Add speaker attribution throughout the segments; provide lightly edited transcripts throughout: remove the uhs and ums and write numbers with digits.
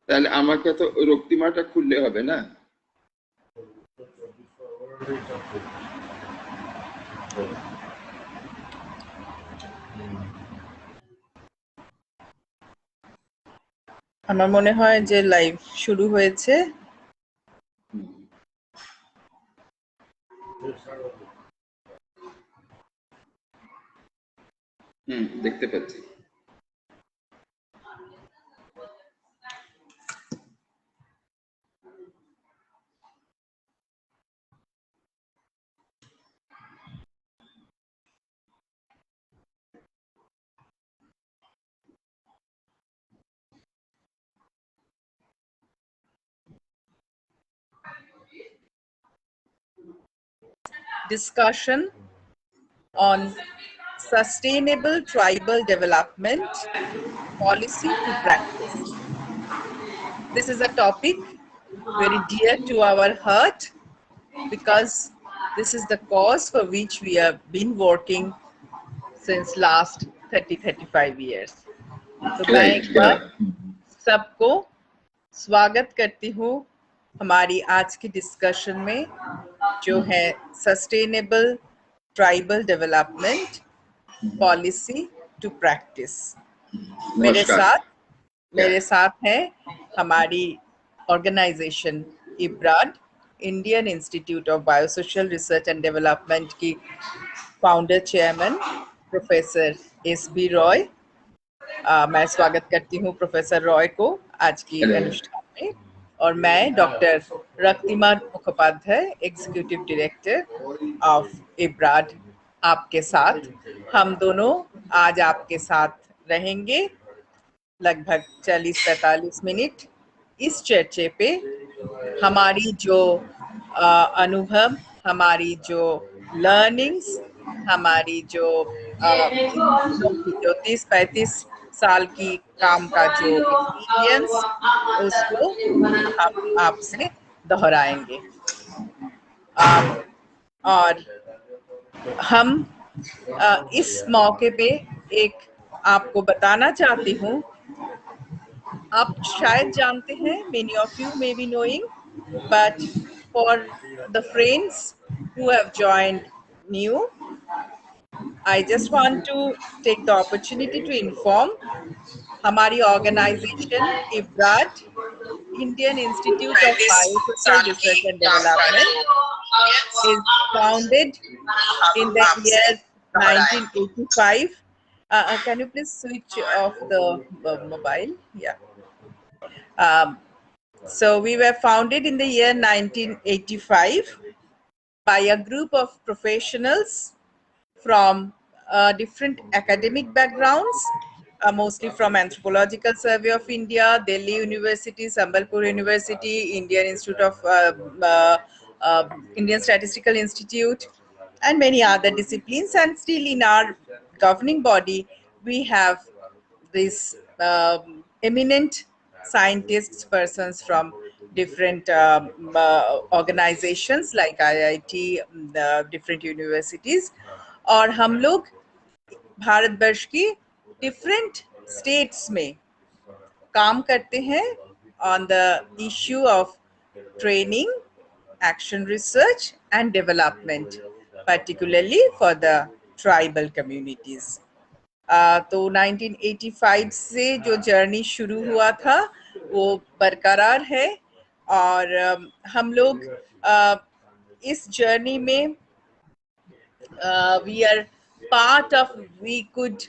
Speaker 1: তাহলে আমাকে তো রক্তিমাটা খুললে হবে না?
Speaker 2: আমার মনে হয় যে লাইভ শুরু হয়েছে।
Speaker 1: দেখতে পাচ্ছি।
Speaker 2: Discussion on sustainable tribal development policy to practice. This is a topic very dear to our heart because this is the cause for which we have been working since last 30-35 years. तो मैं एक बार सबको स्वागत करती हूँ हमारी आज की डिस्कशन में, जो है sustainable tribal development policy to practice. मेरे साथ है हमारी organisation IBRAD, Indian Institute of Biosocial Research and Development की founder chairman professor S B. Roy. मैं स्वागत करती हूँ प्रोफेसर रॉय को आज की अनुष्ठान में, और मैं doctor Raktima Mukhopadhyay, executive director of IBRAD, आपके साथ। हम दोनों आज आपके साथ रहेंगे लगभग 40-45 मिनट इस चर्चे पे। हमारी जो अनुभव, हमारी जो लर्निंग्स, हमारी जो 30-35 साल की काम का जो एक्सपीरियंस, उसको हम आपसे दोहराएंगे। और हम इस मौके पे एक आपको बताना चाहती हूँ, आप शायद जानते हैं, many of you may be knowing, but for the friends who have joined new, I just want to take the opportunity to inform हमारी organization IBRAD, Indian Institute of Biosocial Research and Development, is founded in the year 1985. Can you please switch off the mobile? Yeah. So we were founded in the year 1985 by a group of professionals from different academic backgrounds, mostly from Anthropological Survey of India, Delhi University, Sambalpur University, Indian Institute of Indian Statistical Institute, and many other disciplines. And still in our governing body, we have these eminent scientists, persons from different organizations like IIT, different universities, और हम लोग भारतवर्ष की different states में काम करते हैं on the issue of training, action research and development, particularly for the tribal communities. तो 1985 से जो जर्नी शुरू हुआ था वो बरकरार है, और हम लोग इस जर्नी में we are part of, we could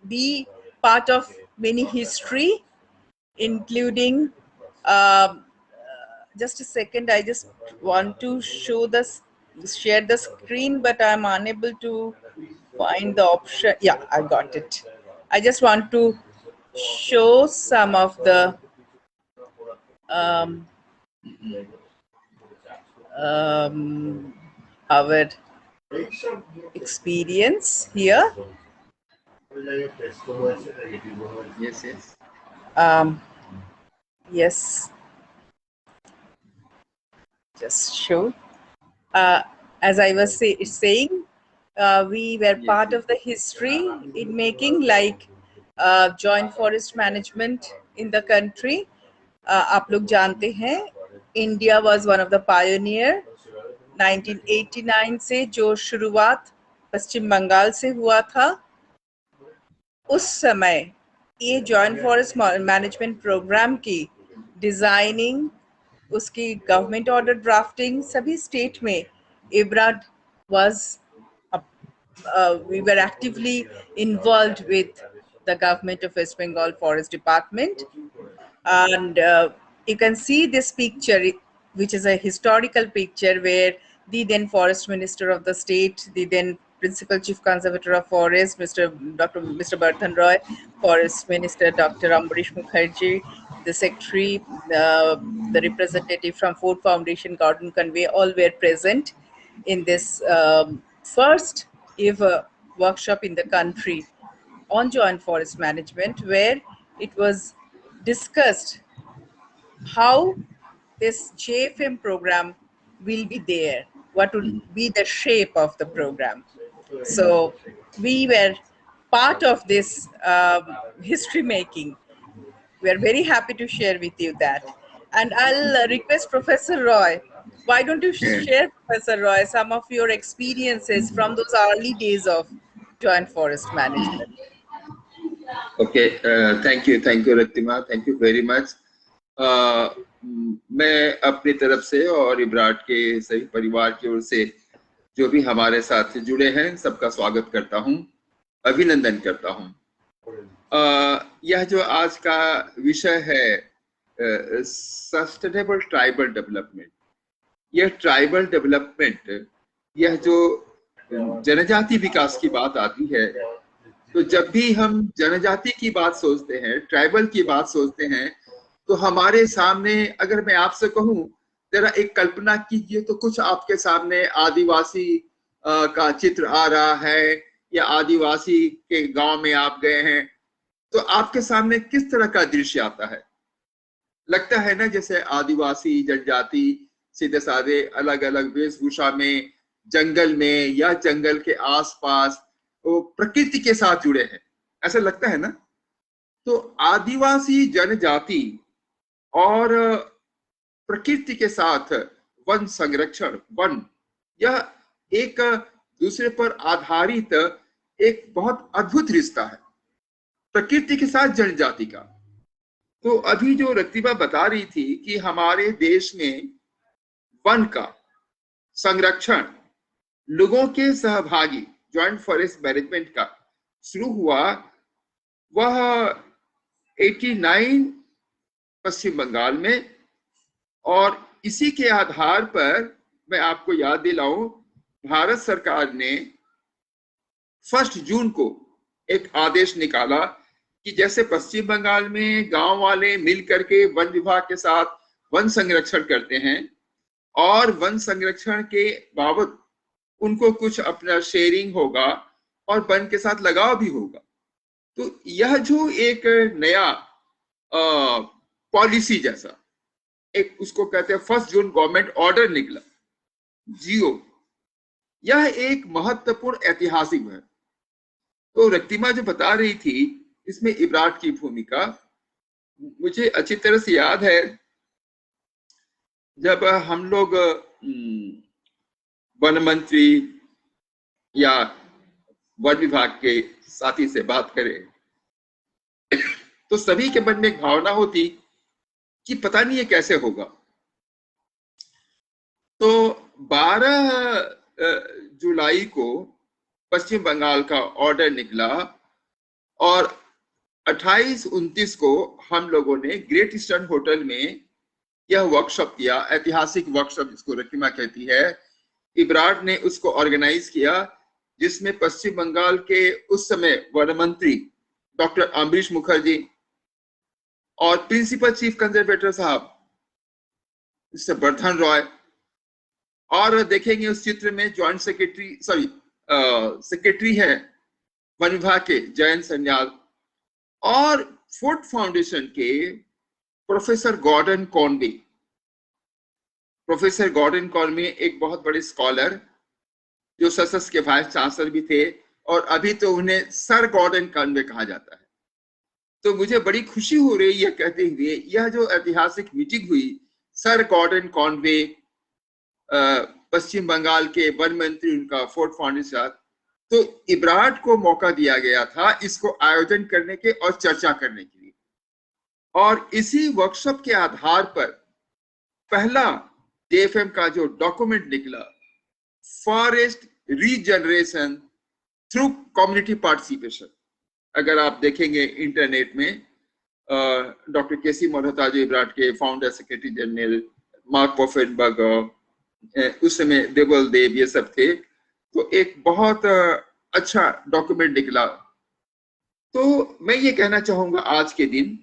Speaker 2: be part of many history, including just a second, I just want to show this, share the screen, but I'm unable to find the option. Yeah, I got it. I just want to show some of the our experience here.
Speaker 1: Yes.
Speaker 2: Yes, just show. As I was saying, We were part of the history in making, like joint forest management in the country. आप लोग जानते हैं, India was one of the pioneer. 1989 से जो शुरुआत पश्चिम बंगाल से हुआ था, उस समय ये जॉइंट फॉरेस्ट मैनेजमेंट प्रोग्राम की डिजाइनिंग, उसकी गवर्नमेंट ऑर्डर ड्राफ्टिंग सभी स्टेट में इब्राड was we were actively involved with the government of West Bengal Forest Department. And you can see this picture, which is a historical picture where the then forest minister of the state, the then principal chief conservator of forest, Mr. Bardhan Roy, forest minister Dr. Ambarish Mukherjee, the secretary, the representative from Ford Foundation, Gordon Conway, all were present in this first ever workshop in the country on joint forest management, where it was discussed how this JFM program will be there, what will be the shape of the program. So we were part of this history making. We are very happy to share with you that. And I'll request Professor Roy, why don't you share, Professor Roy, some of your experiences from those early days of joint forest management.
Speaker 1: Okay, thank you, Ratima, thank you very much. मैं अपनी तरफ से और इब्राड के सभी परिवार की ओर से जो भी हमारे साथ जुड़े हैं सबका स्वागत करता हूं, अभिनंदन करता हूं। यह जो आज का विषय है सस्टेनेबल ट्राइबल डेवलपमेंट, यह ट्राइबल डेवलपमेंट, यह जो जनजाति विकास की बात आती है, तो जब भी हम जनजाति की बात सोचते हैं, ट्राइबल की बात सोचते हैं, तो हमारे सामने, अगर मैं आपसे कहूं जरा एक कल्पना कीजिए, तो कुछ आपके सामने आदिवासी का चित्र आ रहा है, या आदिवासी के गांव में आप गए हैं, तो आपके सामने किस तरह का दृश्य आता है? लगता है ना जैसे आदिवासी जनजाति सीधे साधे अलग अलग वेशभूषा में जंगल में या जंगल के आसपास वो प्रकृति के साथ जुड़े हैं, ऐसा लगता है ना। तो आदिवासी जनजाति और प्रकृति के साथ वन संरक्षण, वन, यह एक दूसरे पर आधारित एक बहुत अद्भुत रिश्ता है प्रकृति के साथ जनजाति का। तो अभी जो रतिबा बता रही थी कि हमारे देश में वन का संरक्षण, लोगों के सहभागी जॉइंट फॉरेस्ट मैनेजमेंट का शुरू हुआ, वह 89 पश्चिम बंगाल में, और इसी के आधार पर मैं आपको याद दिलाऊं, भारत सरकार ने 1 जून को एक आदेश निकाला कि जैसे पश्चिम बंगाल में गांव वाले मिल करके वन विभाग के साथ वन संरक्षण करते हैं, और वन संरक्षण के बाबत उनको कुछ अपना शेयरिंग होगा और वन के साथ लगाव भी होगा। तो यह जो एक नया पॉलिसी जैसा एक, उसको कहते हैं 1 जून गवर्नमेंट ऑर्डर निकला, जियो, यह एक महत्वपूर्ण ऐतिहासिक है। तो रक्तिमा जो बता रही थी इसमें इब्राड की भूमिका मुझे अच्छी तरह से याद है। जब हम लोग वन मंत्री या वन विभाग के साथी से बात करें, तो सभी के मन में एक भावना होती कि पता नहीं ये कैसे होगा। तो 12 जुलाई को पश्चिम बंगाल का ऑर्डर निकला, और 28-29 को हम लोगों ने ग्रेट ईस्टर्न होटल में यह वर्कशॉप किया, ऐतिहासिक वर्कशॉप जिसको रकीमा कहती है। इब्राड ने उसको ऑर्गेनाइज किया, जिसमें पश्चिम बंगाल के उस समय वन मंत्री डॉक्टर अम्बरीश मुखर्जी और प्रिंसिपल चीफ कंजर्वेटर साहब मिस्टर बर्धन रॉय, और देखेंगे उस चित्र में जॉइंट सेक्रेटरी है वन विभाग के जयंत सन्याल, और फोर्ड फाउंडेशन के professor Gordon Conway. Professor Gordon Conway एक बहुत बड़े स्कॉलर, जो ससस के वाइस चांसलर भी थे, और अभी तो उन्हें सर गॉर्डन कॉनवे कहा जाता है। तो मुझे बड़ी खुशी हो रही है कहते हुए, यह जो ऐतिहासिक मीटिंग हुई सर गॉर्डन कॉनवे, पश्चिम बंगाल के वन मंत्री, उनका फोर्ट फाउंडेशन साथ, तो इब्राड को मौका दिया गया था इसको आयोजन करने के और चर्चा करने के लिए। और इसी वर्कशॉप के आधार पर पहला जेएफएम का जो डॉक्यूमेंट निकला, forest regeneration through community participation, अगर आप देखेंगे इंटरनेट में, डॉक्टर केसी मल्होत्रा जो इब्राड के फाउंडर सेक्रेटरी जनरल, मार्क पोफेनबर्ग, उस समय देवल देव, ये सब थे, तो एक बहुत अच्छा डॉक्यूमेंट निकला। तो मैं ये कहना चाहूंगा, आज के दिन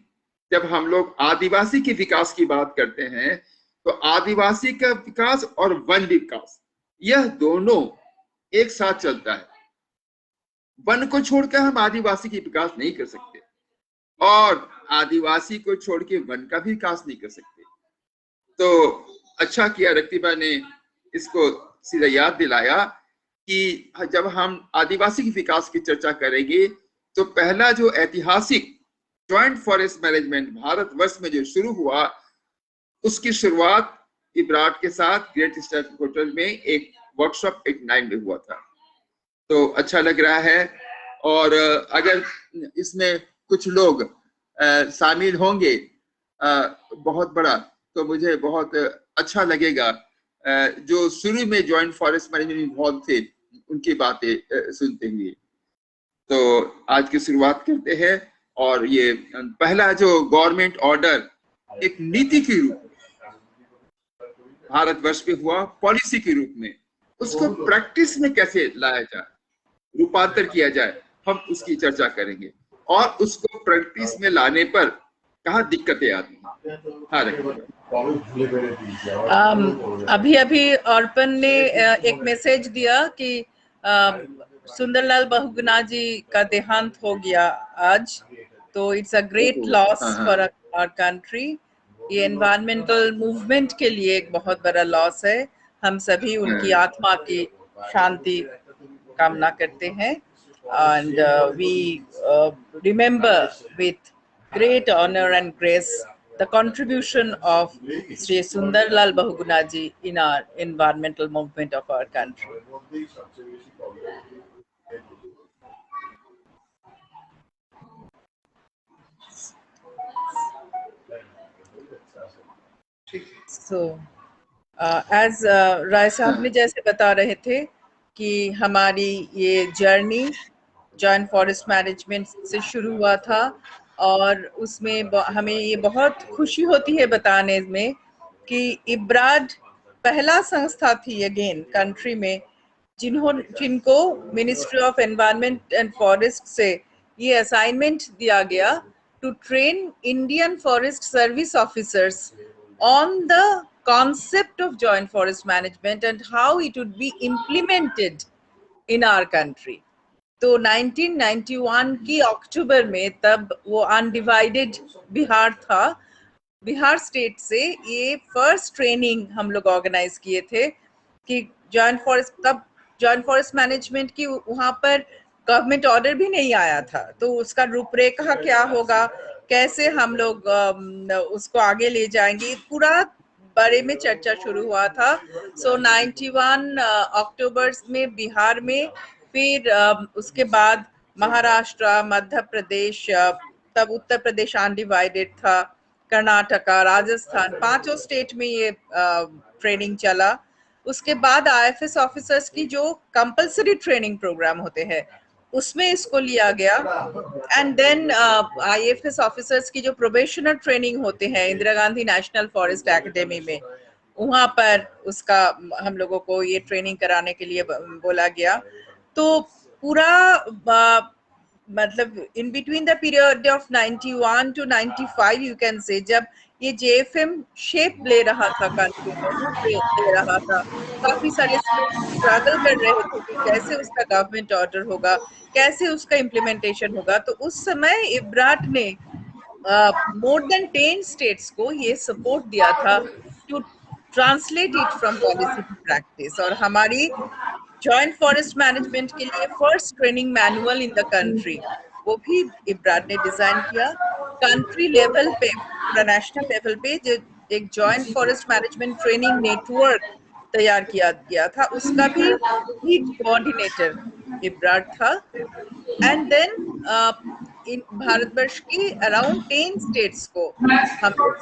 Speaker 1: जब हम लोग आदिवासी के विकास की बात करते हैं, तो आदिवासी का विकास और वन विकास, यह दोनों एक साथ चलता है। वन को छोड़कर हम आदिवासी की विकास नहीं कर सकते, और आदिवासी को छोड़ के वन का भी विकास नहीं कर सकते। तो अच्छा किया रक्तिबा ने इसको सीधा याद दिलाया कि जब हम आदिवासी के विकास की चर्चा करेंगे, तो पहला जो ऐतिहासिक ज्वाइंट फॉरेस्ट मैनेजमेंट भारतवर्ष में जो शुरू हुआ, उसकी शुरुआत इब्राड के साथ ग्रेट ईस्टर्न होटल में एक वर्कशॉप 89 में हुआ था। तो अच्छा लग रहा है, और अगर इसमें कुछ लोग शामिल होंगे बहुत बड़ा, तो मुझे बहुत अच्छा लगेगा। जो शुरू में ज्वाइंट फॉरेस्ट मैनेजमेंट इन्वॉल्व थे, उनकी बातें सुनते हुए। तो आज की शुरुआत करते हैं, और ये पहला जो गवर्नमेंट ऑर्डर एक नीति के रूप भारतवर्ष में हुआ, पॉलिसी के रूप में, उसको प्रैक्टिस में कैसे लाया जाए, रूपांतर किया जाए, हम उसकी चर्चा करेंगे। और उसको प्रैक्टिस में लाने पर कहाँ दिक्कतें आती हैं। हाँ,
Speaker 2: अभी अर्पण ने एक मैसेज दिया कि सुंदरलाल बहुगुणा जी का देहांत हो गया आज, तो it's a great loss for our country. ये एनवायरमेंटल मूवमेंट के लिए एक बहुत बड़ा लॉस है। हम सभी उनकी आत्मा की शांति कामना करते हैं, and we remember with great honor and grace the contribution of Sri Sundarlal Bahuguna ji in our environmental movement of our country. So as राय साहब ने जैसे बता रहे थे कि हमारी ये जर्नी जॉइंट फॉरेस्ट मैनेजमेंट से शुरू हुआ था, और उसमें हमें ये बहुत खुशी होती है बताने में कि इब्राड पहला संस्था थी अगेन कंट्री में जिनको ministry of environment and forest से ये असाइनमेंट दिया गया to train Indian forest service officers on the concept of joint forest management and how it would be implemented in our country. तो 1991 की अक्टूबर में, तब वो अनडिवाइडेड बिहार था, बिहार स्टेट से ये फर्स्ट ट्रेनिंग हम लोग ऑर्गेनाइज किए थे कि जॉइंट फॉरेस्ट, तब जॉइंट फॉरेस्ट मैनेजमेंट की वहाँ पर गवर्नमेंट ऑर्डर भी नहीं आया था, तो उसका रूपरेखा क्या होगा, कैसे हम लोग उसको आगे ले जाएंगे, पूरा बारे में चर्चा शुरू हुआ था। सो 91 अक्टूबर में बिहार में, फिर उसके बाद महाराष्ट्र, मध्य प्रदेश, तब उत्तर प्रदेश अनडिवाइडेड था, कर्नाटका, राजस्थान, 5 स्टेट में ये ट्रेनिंग चला। उसके बाद आईएफएस ऑफिसर्स की जो कंपलसरी ट्रेनिंग प्रोग्राम होते हैं उसमें इसको लिया गया, एंड देन आईएफएस ऑफिसर्स की जो प्रोबेशनर ट्रेनिंग होते हैं Indira Gandhi national forest academy में, वहां पर उसका हम लोगों को ये ट्रेनिंग कराने के लिए बोला गया। तो पूरा मतलब in between the period of 91 to 95 you can say, जब ये जेएफएम शेप ले रहा था, कंट्री में ले रहा था, काफी सारे स्ट्रगल कर रहे थे कि कैसे उसका गवर्नमेंट ऑर्डर होगा, कैसे उसका इम्प्लीमेंटेशन होगा। तो उस समय इब्राड ने मोर देन 10 स्टेट्स को ये सपोर्ट दिया था to translate it from policy to practice. और हमारी जॉइंट फॉरेस्ट मैनेजमेंट के लिए first training manual in the country, वो भी इब्राड ने डिजाइन किया। कंट्री लेवल पे, पूरा नेशनल लेवल पे जो एक joint forest management training network तैयार किया गया था, उसका भी लीड कोऑर्डिनेटर इब्राड था। एंड देन इन भारतवर्ष की अराउंड 10 स्टेट्स को हम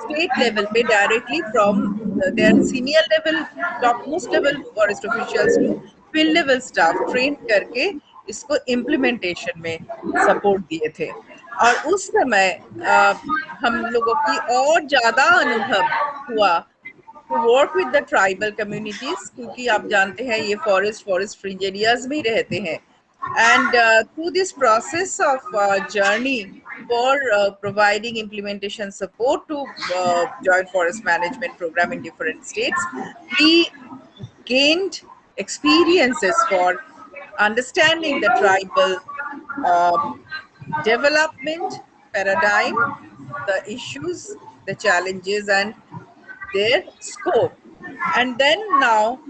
Speaker 2: स्टेट लेवल पे directly from their senior level, top most level forest officials to field level staff train करके इसको इम्प्लीमेंटेशन में सपोर्ट दिए थे। और उस समय हम लोगों की और ज्यादा अनुभव हुआ to work with the tribal communities, क्योंकि आप जानते हैं ये फॉरेस्ट फ्रिंज एरियाज में ही रहते हैं। And through this process of journey for providing implementation support to joint forest management program in different states, we gained experiences for understanding the tribal development paradigm, the issues, the challenges, and their scope. And then now,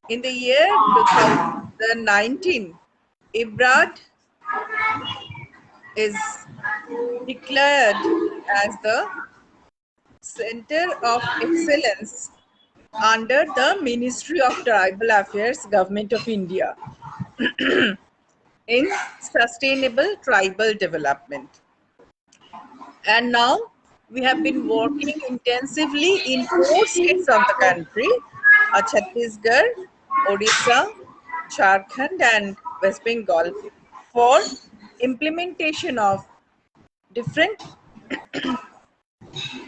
Speaker 2: in the year 2019, IBRAD is declared as the Center of Excellence under the Ministry of Tribal Affairs, Government of India, in sustainable tribal development. And now we have been working intensively in 4 states of the country, Chhattisgarh, Odisha, Jharkhand, and West Bengal, for implementation of different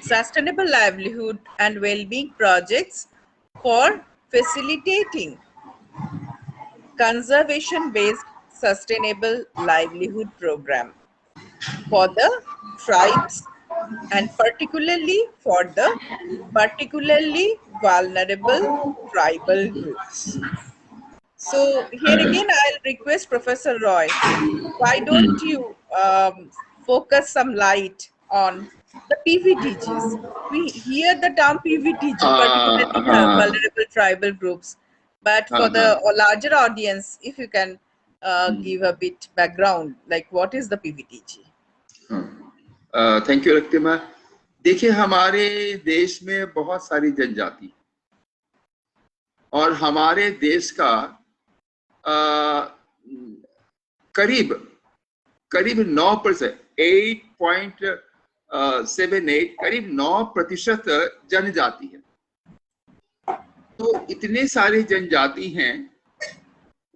Speaker 2: sustainable livelihood and well-being projects for facilitating conservation-based sustainable livelihood program for the tribes, and particularly for the particularly vulnerable tribal groups. So here again, I'll request Professor Roy, why don't you focus some light on the PVTGs? We hear the term PVTG, particularly vulnerable tribal groups, but for the larger audience, if you can give a bit background, like what is the PVTG?
Speaker 1: Thank you Raktima. देखिए, हमारे देश में बहुत सारी जनजाति, और हमारे देश का करीब 9%, 8.78, करीब 9% जनजाति है। तो इतने सारे जनजाति हैं,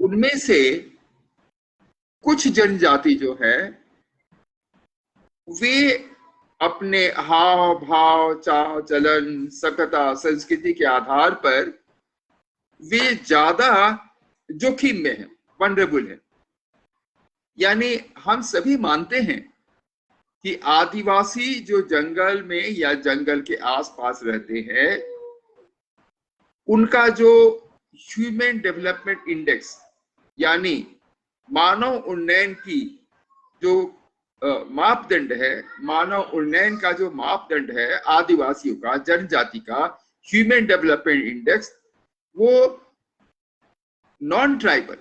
Speaker 1: उनमें से कुछ जनजाति जो है वे अपने हाव भाव, चाल चलन, सभ्यता, संस्कृति के आधार पर वे ज्यादा जोखिम में है, वनरेबल है। यानी हम सभी मानते हैं कि आदिवासी जो जंगल में या जंगल के आसपास रहते हैं, उनका जो ह्यूमन डेवलपमेंट इंडेक्स यानी मानव उन्नयन की जो मापदंड है, मानव उन्नयन का जो मापदंड है आदिवासियों का, जनजाति का ह्यूमन डेवलपमेंट इंडेक्स, वो नॉन ट्राइबल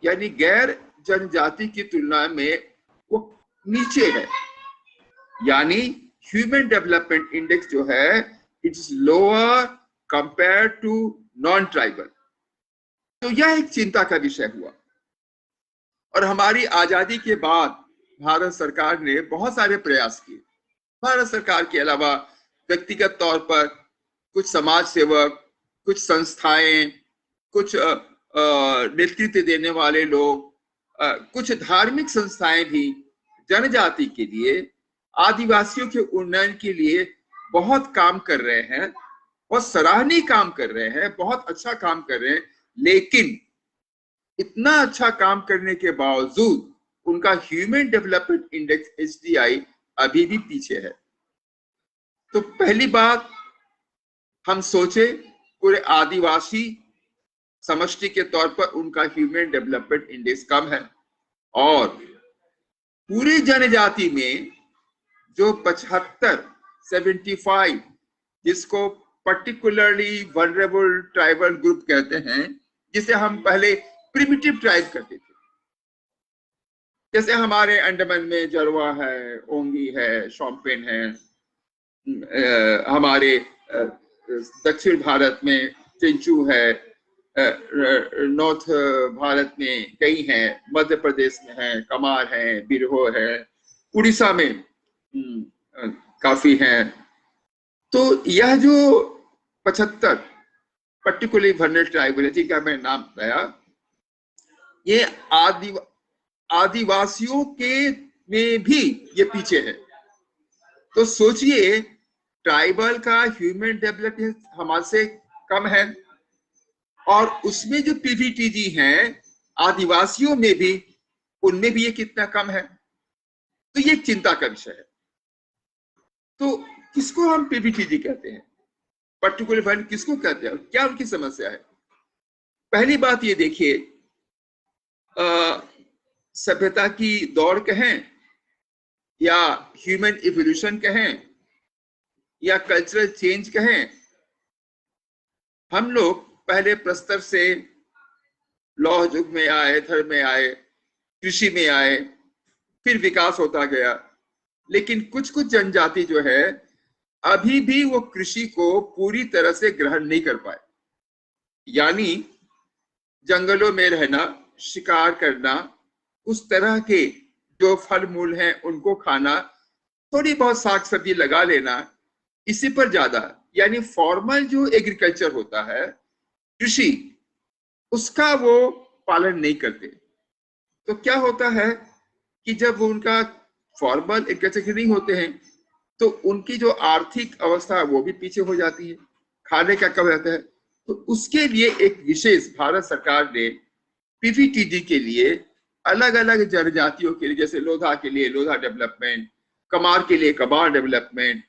Speaker 1: यानी गैर जनजाति की तुलना में वो नीचे है। यानी ह्यूमन डेवलपमेंट इंडेक्स जो है it is lower compare to non tribal. तो यह एक चिंता का विषय हुआ, और हमारी आजादी के बाद भारत सरकार ने बहुत सारे प्रयास किए। भारत सरकार के अलावा व्यक्तिगत तौर पर कुछ समाज सेवक, कुछ संस्थाएं, कुछ नेतृत्व देने वाले लोग, कुछ धार्मिक संस्थाएं भी जनजाति के लिए, आदिवासियों के उन्नयन के लिए बहुत काम कर रहे हैं, बहुत सराहनीय काम कर रहे हैं, बहुत अच्छा काम कर रहे हैं। लेकिन इतना अच्छा काम करने के बावजूद उनका ह्यूमन डेवलपमेंट इंडेक्स HDI अभी भी पीछे है। तो पहली बात हम सोचे, पूरे आदिवासी समष्टि के तौर पर उनका ह्यूमन डेवलपमेंट इंडेक्स कम है, और पूरी जनजाति में जो 75 जिसको पर्टिकुलरली वनरेबल ट्राइबल ग्रुप कहते हैं, जिसे हम पहले प्रिमिटिव ट्राइब करते थे। जैसे हमारे अंडमान में जरवा है, ओंगी है, शोम्पेन है, हमारे दक्षिण भारत में चिंचू है, नॉर्थ भारत में कई हैं, मध्य प्रदेश में है, कमार है, बिरहो है, उड़ीसा में काफी हैं। तो यह जो 75 पर्टिकुलरली वर्नरेबल ट्राइबलिटी का मैं नाम बताया, ये आदिवासियों के में भी ये पीछे है। तो सोचिए, ट्राइबल का ह्यूमन डेवलपमेंट हमारे से कम है, और उसमें जो पीवीटीजी हैं आदिवासियों में भी, उनमें भी ये कितना कम है। तो ये चिंता का विषय है। तो किसको हम पीवीटीजी कहते हैं, पर्टिकुलर वर्न किसको कहते हैं, क्या उनकी समस्या है? पहली बात ये देखिए, सभ्यता की दौड़ कहें, या ह्यूमन इवोल्यूशन कहें, या कल्चरल चेंज कहें, हम लोग पहले प्रस्तर से लौह युग में आए, धर्म में आए, कृषि में आए, फिर विकास होता गया। लेकिन कुछ कुछ जनजाति जो है अभी भी वो कृषि को पूरी तरह से ग्रहण नहीं कर पाए। यानी जंगलों में रहना, शिकार करना, उस तरह के जो फल मूल हैं उनको खाना, थोड़ी बहुत साग सब्जी लगा लेना, इसी पर ज्यादा, यानी फॉर्मल जो एग्रीकल्चर होता है, कृषि, उसका वो पालन नहीं करते। तो क्या होता है कि जब वो उनका फॉर्मल एग्रीकल्चर नहीं होते हैं, तो उनकी जो आर्थिक अवस्था वो भी पीछे हो जाती है, खाने का कम रहता है। तो उसके लिए एक विशेष भारत सरकार ने पीवीटीजी के लिए अलग अलग जनजातियों के लिए, जैसे लोधा के लिए लोधा डेवलपमेंट, कमार के लिए कमार डेवलपमेंट,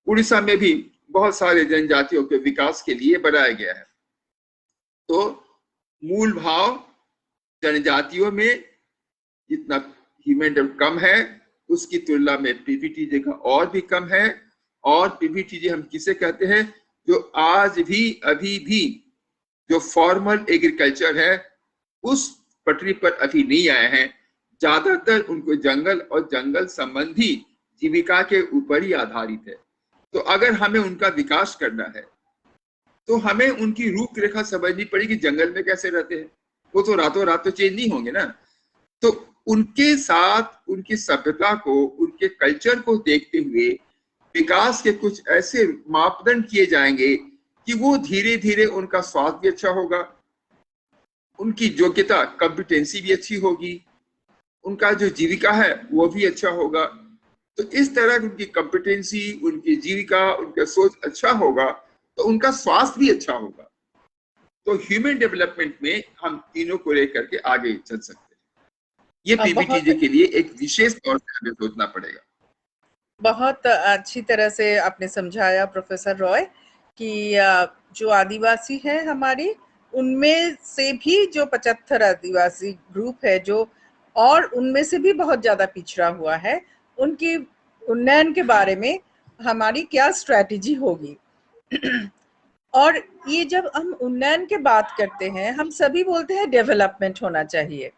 Speaker 1: उड़ीसा में भी बहुत सारे जनजातियों के विकास के लिए बनाया गया है। तो मूल भाव जनजातियों में जितना ह्यूमन डेवलपमेंट कम है, उसकी तुलना में पीवीटीजी का और भी कम है। और पीवीटीजी हम किसे कहते हैं? जो आज भी अभी भी जो फॉर्मल एग्रीकल्चर है उस पटरी पर अभी नहीं आए हैं। ज्यादातर उनको जंगल और जंगल संबंधी जीविका के ऊपर ही आधारित है। तो अगर हमें उनका विकास करना है तो हमें उनकी रूपरेखा समझनी पड़ेगी, जंगल में कैसे रहते हैं। वो तो रातों रात तो चेंज नहीं होंगे ना। तो उनके साथ उनकी सभ्यता को, उनके कल्चर को देखते हुए विकास के कुछ ऐसे मापदंड किए जाएंगे कि वो धीरे धीरे उनका स्वास्थ्य भी अच्छा होगा, उनकी योग्यता कॉम्पिटेंसी भी अच्छी होगी, उनका जो जीविका है वो भी अच्छा होगा। तो इस तरह उनकी कॉम्पिटेंसी, उनकी जीविका, उनका सोच अच्छा होगा तो उनका स्वास्थ्य भी अच्छा होगा। तो ह्यूमन डेवलपमेंट में हम तीनों को लेकर के आगे चल सकते हैं। ये पीवीटीजी के लिए एक विशेष तौर से हमें सोचना पड़ेगा।
Speaker 2: बहुत अच्छी तरह से आपने समझाया प्रोफेसर रॉय कि जो आदिवासी है हमारी, उनमें से भी जो 75 आदिवासी ग्रुप है जो, और उनमें से भी बहुत ज्यादा पिछड़ा हुआ है, उनकी उन्नयन के बारे में हमारी क्या स्ट्रैटेजी होगी। और ये जब हम उन्नयन की बात करते हैं, हम सभी बोलते हैं डेवलपमेंट होना चाहिए,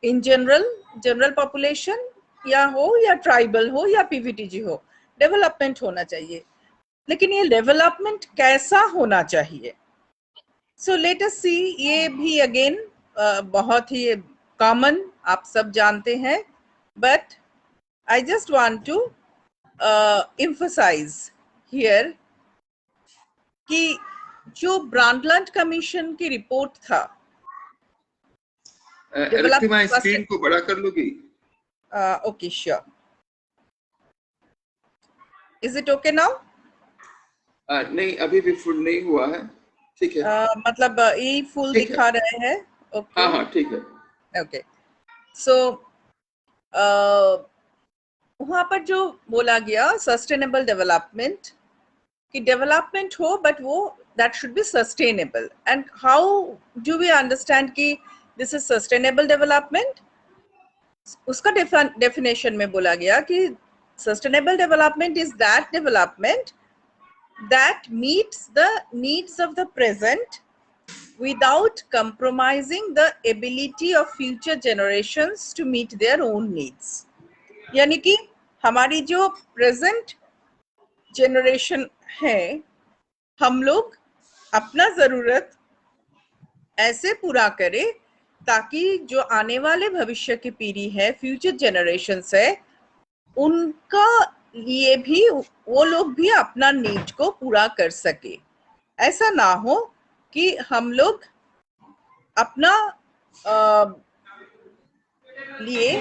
Speaker 2: इन जनरल पॉपुलेशन या हो या ट्राइबल हो या पीवीटीजी हो, डेवलपमेंट होना चाहिए। लेकिन ये डेवलपमेंट कैसा होना चाहिए? सो लेट अस सी। ये भी अगेन बहुत ही कॉमन, आप सब जानते हैं, but I just want to emphasise here कि जो ब्रांडलैंड कमीशन की रिपोर्ट था,
Speaker 1: रक्तिमा स्क्रीन को बड़ा कर लोगी?
Speaker 2: Okay, sure. Is it okay now?
Speaker 1: नहीं, अभी भी फुल नहीं हुआ है। ठीक है,
Speaker 2: मतलब ये फुल दिखा रहे हैं। ओके,
Speaker 1: हाँ हाँ, ठीक है।
Speaker 2: ओके, सो वहां पर जो बोला गया सस्टेनेबल डेवलपमेंट, कि डेवलपमेंट हो बट वो that should be sustainable. And how do we understand कि दिस इज सस्टेनेबल डेवलपमेंट? उसका डेफिनेशन में बोला गया कि sustainable development is that development that meets the needs of the present without compromising the ability of future generations to meet their own needs. यानी कि हमारी जो प्रेजेंट जनरेशन है, हम लोग अपना जरूरत ऐसे पूरा करें ताकि जो आने वाले भविष्य की पीढ़ी है, फ्यूचर जनरेशंस है, उनका लिए भी वो लोग भी अपना नीड को पूरा कर सके। ऐसा ना हो कि हम लोग अपना लिए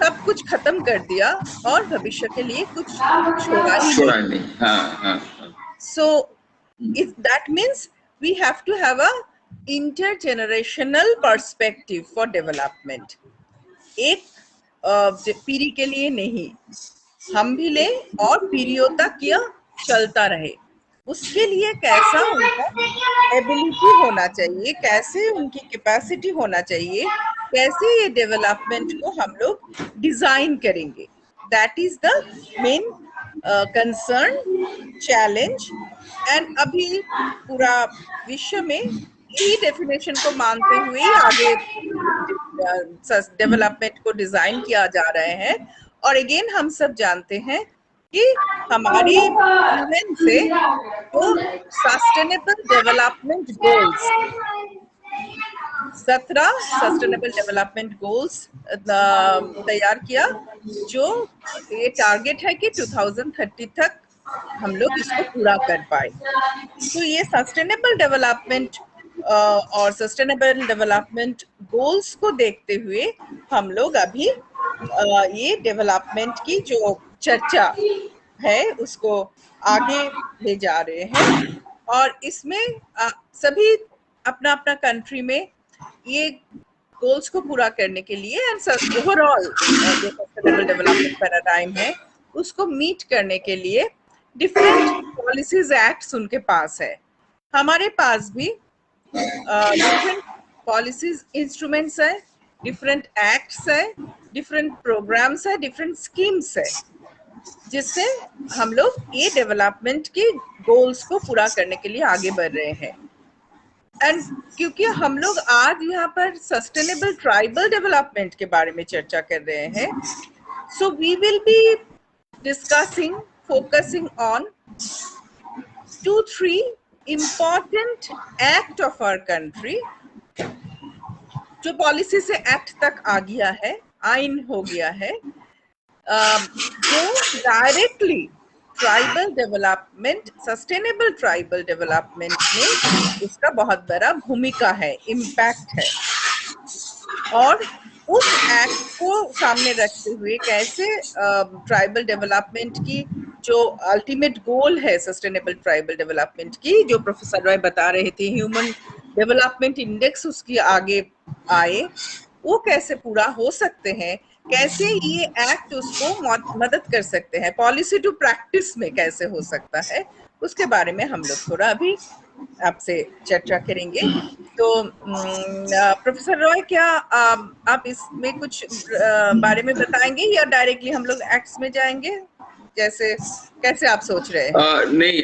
Speaker 2: सब कुछ खत्म कर दिया और भविष्य के लिए कुछ छोड़ा ही नहीं।
Speaker 1: हाँ।
Speaker 2: So if that means we have to have a intergenerational perspective for development. एक पीढ़ी के लिए नहीं, हम भी ले और पीढ़ियों तक यह चलता रहे। उसके लिए कैसा उनका एबिलिटी होना चाहिए, कैसे उनकी कैपेसिटी होना चाहिए, कैसे ये डेवलपमेंट को हम लोग डिजाइन करेंगे, that is the main concern, challenge. And अभी पूरा विश्व में यही डेफिनेशन को मानते हुए आगे डेवलपमेंट को डिजाइन किया जा रहे हैं। और अगेन हम सब जानते हैं कि हमारे यूएन से जो sustainable development goals 17 sustainable development goals तैयार किया, जो ये टारगेट है कि 2030 तक हम लोग इसको पूरा कर पाए। तो ये सस्टेनेबल डेवलपमेंट और सस्टेनेबल डेवलपमेंट गोल्स को देखते हुए हम लोग अभी ये डेवलपमेंट की जो चर्चा है उसको आगे ले जा रहे हैं। और इसमें सभी अपना अपना कंट्री में ये गोल्स को पूरा करने के लिए एंड ओवरऑल जो सस्टेनेबल डेवलपमेंट पैराडाइम है उसको मीट करने के लिए डिफरेंट पॉलिसीज एक्ट्स उनके पास है। हमारे पास भी डिफरेंट पॉलिसीज इंस्ट्रूमेंट्स है, डिफरेंट एक्ट्स है, डिफरेंट प्रोग्राम्स है, डिफरेंट स्कीम्स है, जिससे हम लोग ये डेवलपमेंट की गोल्स को पूरा करने के लिए आगे बढ़ रहे हैं। एंड क्योंकि हम लोग आज यहाँ पर सस्टेनेबल ट्राइबल डेवलपमेंट के बारे में चर्चा कर रहे हैं, so we will be discussing, focusing on 2-3 important act of our country जो पॉलिसी से एक्ट तक आ गया है, आइन हो गया है, जो directly tribal development, sustainable tribal development में इसका बहुत बड़ा भूमिका है, इम्पैक्ट है। और उस एक्ट को सामने रखते हुए कैसे ट्राइबल डेवलपमेंट की जो अल्टीमेट गोल है सस्टेनेबल ट्राइबल डेवलपमेंट की, जो प्रोफेसर रॉय बता रहे थे, ह्यूमन डेवलपमेंट इंडेक्स उसकी आगे आए, वो कैसे पूरा हो सकते हैं, कैसे ये एक्ट उसको मदद कर सकते हैं, पॉलिसी टू प्रैक्टिस में कैसे हो सकता है, उसके बारे में हम लोग थोड़ा अभी आपसे चर्चा करेंगे। तो प्रोफेसर रॉय, क्या आप इसमें कुछ बारे में बताएंगे या डायरेक्टली हम लोग एक्ट्स में जाएंगे, जैसे कैसे आप सोच रहे हैं?
Speaker 1: नहीं,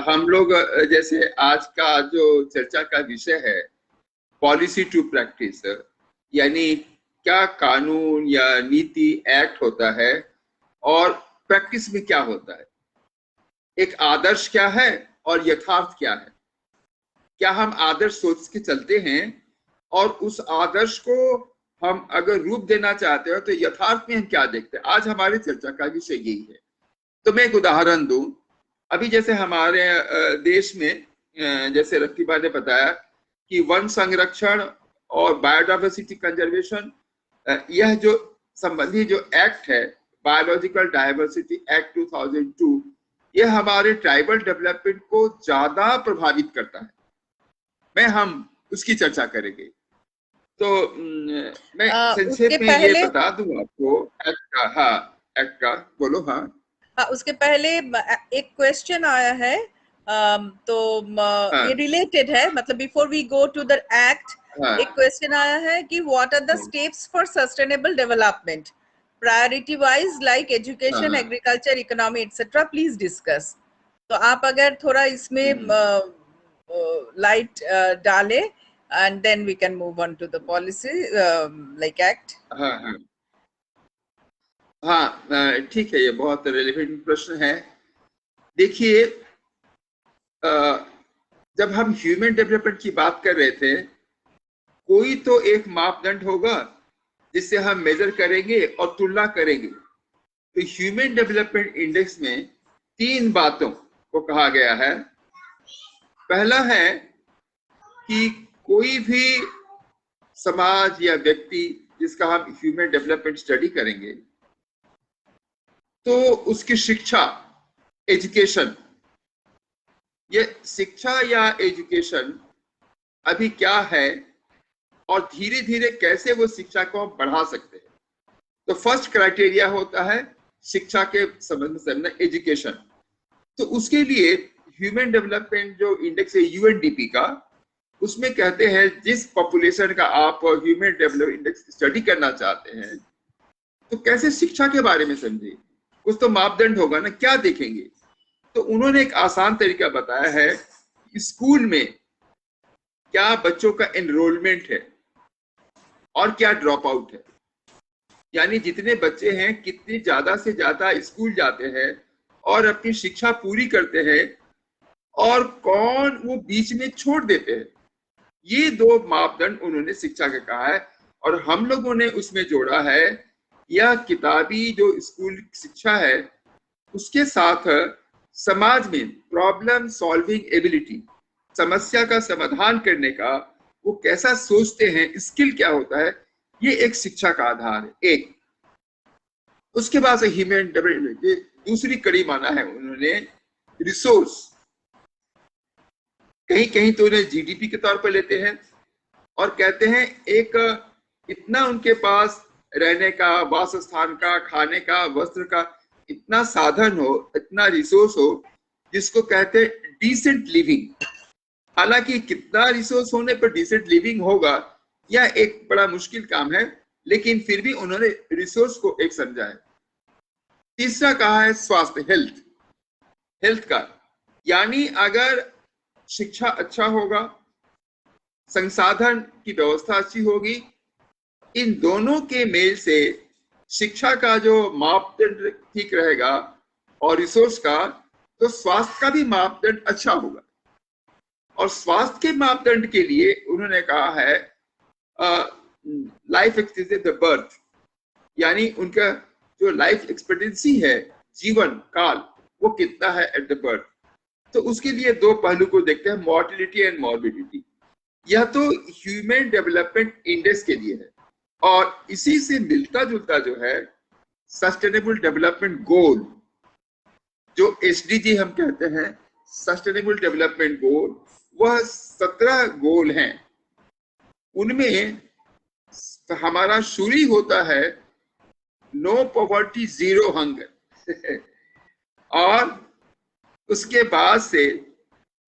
Speaker 1: हम लोग जैसे आज का जो चर्चा का विषय है पॉलिसी टू प्रैक्टिस, यानी क्या कानून या नीति एक्ट होता है और प्रैक्टिस में क्या होता है, एक आदर्श क्या है और यथार्थ क्या है। क्या हम आदर्श सोच के चलते हैं और उस आदर्श को हम अगर रूप देना चाहते हो तो यथार्थ में हम क्या देखते हैं, आज हमारी चर्चा का विषय यही है। तो मैं एक उदाहरण दूं, अभी जैसे हमारे देश में जैसे रकीबा ने बताया कि वन संरक्षण और बायोडाइवर्सिटी कंजर्वेशन, यह जो संबंधी जो एक्ट है बायोलॉजिकल डाइवर्सिटी एक्ट 2002, यह हमारे ट्राइबल डेवलपमेंट को ज्यादा प्रभावित करता है। हम उसकी चर्चा करेंगे। तो मैं संक्षेप में ये बता दूं आपको एक्ट का। हाँ, एक्ट का बोलो। हाँ,
Speaker 2: उसके पहले एक क्वेश्चन आया है, तो ये रिलेटेड है, मतलब before we go to the act, एक क्वेश्चन आया है कि what are the steps for sustainable development priority wise like education, agriculture, economy etcetera, please discuss. तो आप अगर थोड़ा इसमें लाइट डाले and then we can move on to the policy like act.
Speaker 1: हाँ हाँ हाँ, ठीक है, ये बहुत रेलेवेंट प्रश्न है। देखिए, जब हम ह्यूमन डेवलपमेंट की बात कर रहे थे, कोई तो एक मापदंड होगा जिससे हम मेजर करेंगे और तुलना करेंगे। तो ह्यूमन डेवलपमेंट इंडेक्स में 3 बातों को कहा गया है। पहला है कि कोई भी समाज या व्यक्ति जिसका हम ह्यूमन डेवलपमेंट स्टडी करेंगे, तो उसकी शिक्षा, एजुकेशन, ये शिक्षा या एजुकेशन अभी क्या है और धीरे धीरे कैसे वो शिक्षा को हम बढ़ा सकते हैं। तो फर्स्ट क्राइटेरिया होता है शिक्षा के संबंध में एजुकेशन। तो उसके लिए ह्यूमन डेवलपमेंट जो इंडेक्स है यूएनडीपी का, उसमें कहते हैं जिस पॉपुलेशन का आप ह्यूमन डेवलपमेंट इंडेक्स स्टडी करना चाहते हैं, तो कैसे शिक्षा के बारे में समझिए, कुछ तो मापदंड होगा ना, क्या देखेंगे। तो उन्होंने एक आसान तरीका बताया है, स्कूल में क्या बच्चों का एनरोलमेंट है और क्या ड्रॉप आउट है, यानी जितने बच्चे हैं कितने ज्यादा से ज्यादा स्कूल जाते हैं और अपनी शिक्षा पूरी करते हैं और कौन वो बीच में छोड़ देते हैं। ये 2 मापदंड उन्होंने शिक्षा का कहा है और हम लोगों ने उसमें जोड़ा है यह किताबी जो स्कूल शिक्षा है उसके साथ समाज में प्रॉब्लम सॉल्विंग एबिलिटी, समस्या का समाधान करने का वो कैसा सोचते हैं, स्किल क्या होता है, ये एक शिक्षा का आधार है। एक उसके बाद से ह्यूमन डेवलपमेंट दूसरी कड़ी माना है उन्होंने रिसोर्स। कहीं कहीं तो उन्हें जीडीपी के तौर पर लेते हैं और कहते हैं एक इतना उनके पास रहने का, वासस्थान का, खाने का, वस्त्र का इतना साधन हो, इतना रिसोर्स हो, जिसको कहते हैं डिसेंट लिविंग। हालांकि कितना रिसोर्स होने पर डिसेंट लिविंग होगा यह एक बड़ा मुश्किल काम है, लेकिन फिर भी उन्होंने रिसोर्स को एक समझा है। तीसरा कहा है स्वास्थ्य, हेल्थ का, यानी अगर शिक्षा अच्छा होगा, संसाधन की व्यवस्था अच्छी होगी, इन दोनों के मेल से शिक्षा का जो मापदंड ठीक रहेगा और रिसोर्स का, तो स्वास्थ्य का भी मापदंड अच्छा होगा। और स्वास्थ्य के मापदंड के लिए उन्होंने कहा है लाइफ एक्सपेक्टेंसी द बर्थ, यानी उनका जो लाइफ एक्सपेक्टेंसी है, जीवन काल, वो कितना है एट द बर्थ। तो उसके लिए 2 पहलू को देखते हैं, मॉर्टिलिटी एंड मॉर्बिडिटी। यह तो ह्यूमन डेवलपमेंट इंडेक्स के लिए है और इसी से मिलता जुलता जो है सस्टेनेबल डेवलपमेंट गोल, जो एसडीजी हम कहते हैं, सस्टेनेबल डेवलपमेंट गोल, वह 17 गोल हैं। उनमें हमारा शुरू होता है नो पॉवर्टी जीरो हंगर और उसके बाद से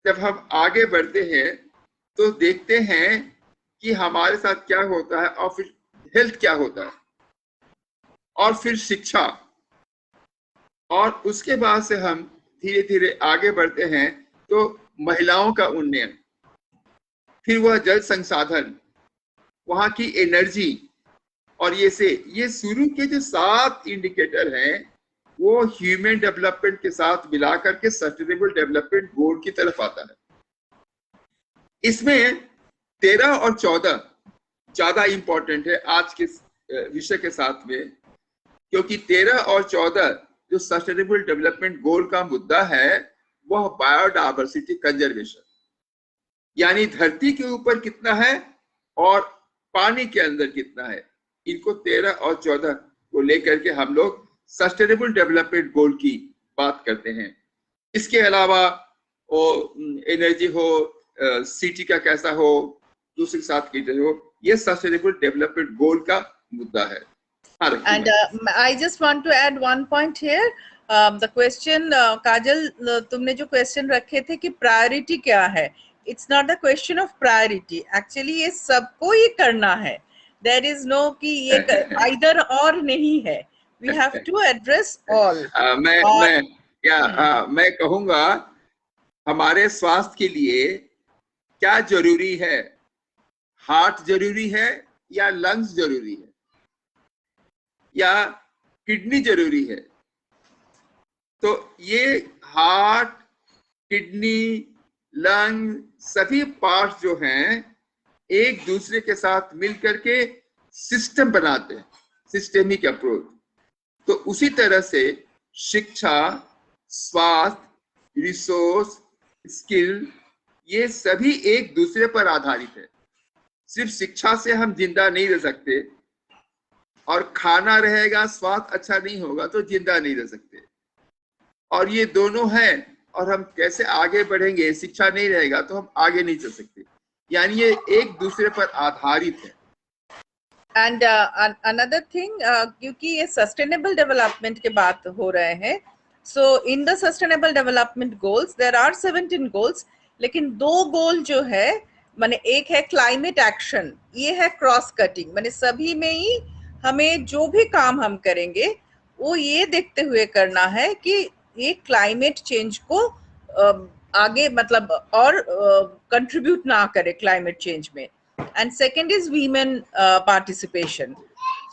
Speaker 1: जब हम आगे बढ़ते हैं तो देखते हैं कि हमारे साथ क्या होता है और फिर हेल्थ क्या होता है और फिर शिक्षा, और उसके बाद से हम धीरे धीरे आगे बढ़ते हैं तो महिलाओं का उन्नयन, फिर वह जल संसाधन, वहां की एनर्जी, और ये शुरू के जो 7 इंडिकेटर हैं वो ह्यूमन डेवलपमेंट के साथ मिलाकर के सस्टेनेबल डेवलपमेंट गोल की तरफ आता है। इसमें 13 और 14 ज्यादा इंपॉर्टेंट है आज के विषय के साथ में, क्योंकि 13 और 14 जो सस्टेनेबल डेवलपमेंट गोल का मुद्दा है वह बायोडायवर्सिटी कंजर्वेशन, यानी धरती के ऊपर कितना है और पानी के अंदर कितना है, इनको 13 और 14 को लेकर के हम लोग सस्टेनेबल डेवलपमेंट गोल की बात करते हैं। इसके अलावा वो एनर्जी हो, सिटी का कैसा हो, दूसरे साथ की हो, ये सस्टेनेबल डेवलपमेंट गोल का मुद्दा है।
Speaker 2: And I just want to add one point here. The question, काजल, तुमने जो क्वेश्चन रखे थे कि प्रायोरिटी क्या है, it's not the question of priority. Actually ये सबको ही करना है. There is no कि ये either और नहीं है. We have to address all.
Speaker 1: मैं कहूँगा हमारे स्वास्थ्य के लिए क्या जरूरी है हार्ट जरूरी है या लंग्स जरूरी है या किडनी जरूरी है? तो ये हार्ट, किडनी, लंग, सभी पार्ट्स जो हैं एक दूसरे के साथ मिलकर के सिस्टम बनाते हैं, सिस्टेमिक अप्रोच। तो उसी तरह से शिक्षा, स्वास्थ्य, रिसोर्स, स्किल, ये सभी एक दूसरे पर आधारित है। सिर्फ शिक्षा से हम जिंदा नहीं रह सकते, और खाना रहेगा, स्वास्थ्य अच्छा नहीं होगा तो जिंदा नहीं रह सकते। और ये दोनों हैं, और हम कैसे आगे बढ़ेंगे, शिक्षा नहीं रहेगा तो हम आगे नहीं चल सकते। यानी ये एक दूसरे पर आधारित है।
Speaker 2: एंड अनदर थिंग, क्योंकि ये सस्टेनेबल डेवलपमेंट के बात हो रहे हैं, so in the sustainable development goals there are 17 goals, लेकिन 2 गोल जो है, माने एक है क्लाइमेट एक्शन, ये है क्रॉस कटिंग, माने सभी में ही हमें जो भी काम हम करेंगे वो ये देखते हुए करना है कि ये क्लाइमेट चेंज को आगे मतलब और कंट्रीब्यूट ना करे क्लाइमेट चेंज में। And second is women participation.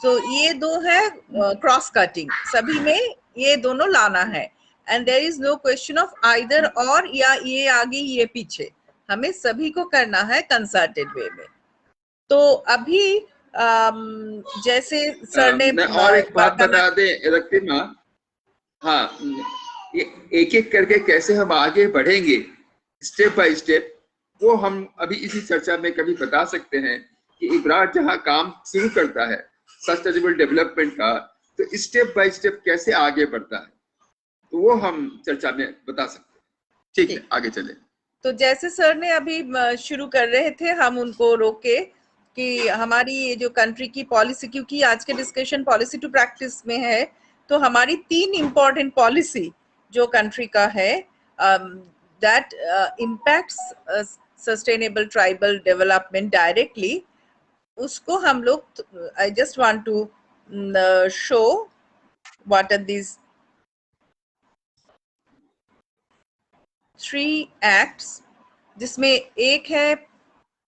Speaker 2: So ये 2 है क्रॉस कटिंग, सभी में ये दोनों लाना है। And there is no question of either or, या ये आगे ये पीछे, हमें सभी को करना है कंसर्टेड वे में। तो अभी जैसे सर ने
Speaker 1: और एक बात बता दें रক্তিमा, हाँ, ये एक एक करके कैसे हम आगे बढ़ेंगे स्टेप बाय स्टेप, वो हम अभी इसी चर्चा में कभी बता सकते हैं कि इब्राड जहाँ काम शुरू करता है सस्टेनेबल डेवलपमेंट का, तो स्टेप बाय स्टेप कैसे आगे बढ़ता है, तो वो हम चर्चा में बता सकते हैं। ठीक है, आगे चले।
Speaker 2: तो जैसे सर ने अभी शुरू कर रहे थे, हम उनको रोके कि हमारी ये जो कंट्री की पॉलिसी, क्योंकि आज के डिस्कशन पॉलिसी टू प्रैक्टिस में है, तो हमारी 3 इम्पोर्टेंट पॉलिसी जो कंट्री का है that impacts sustainable tribal development directly, उसको हम लोग, I just want to show what are these 3 acts, जिसमें एक है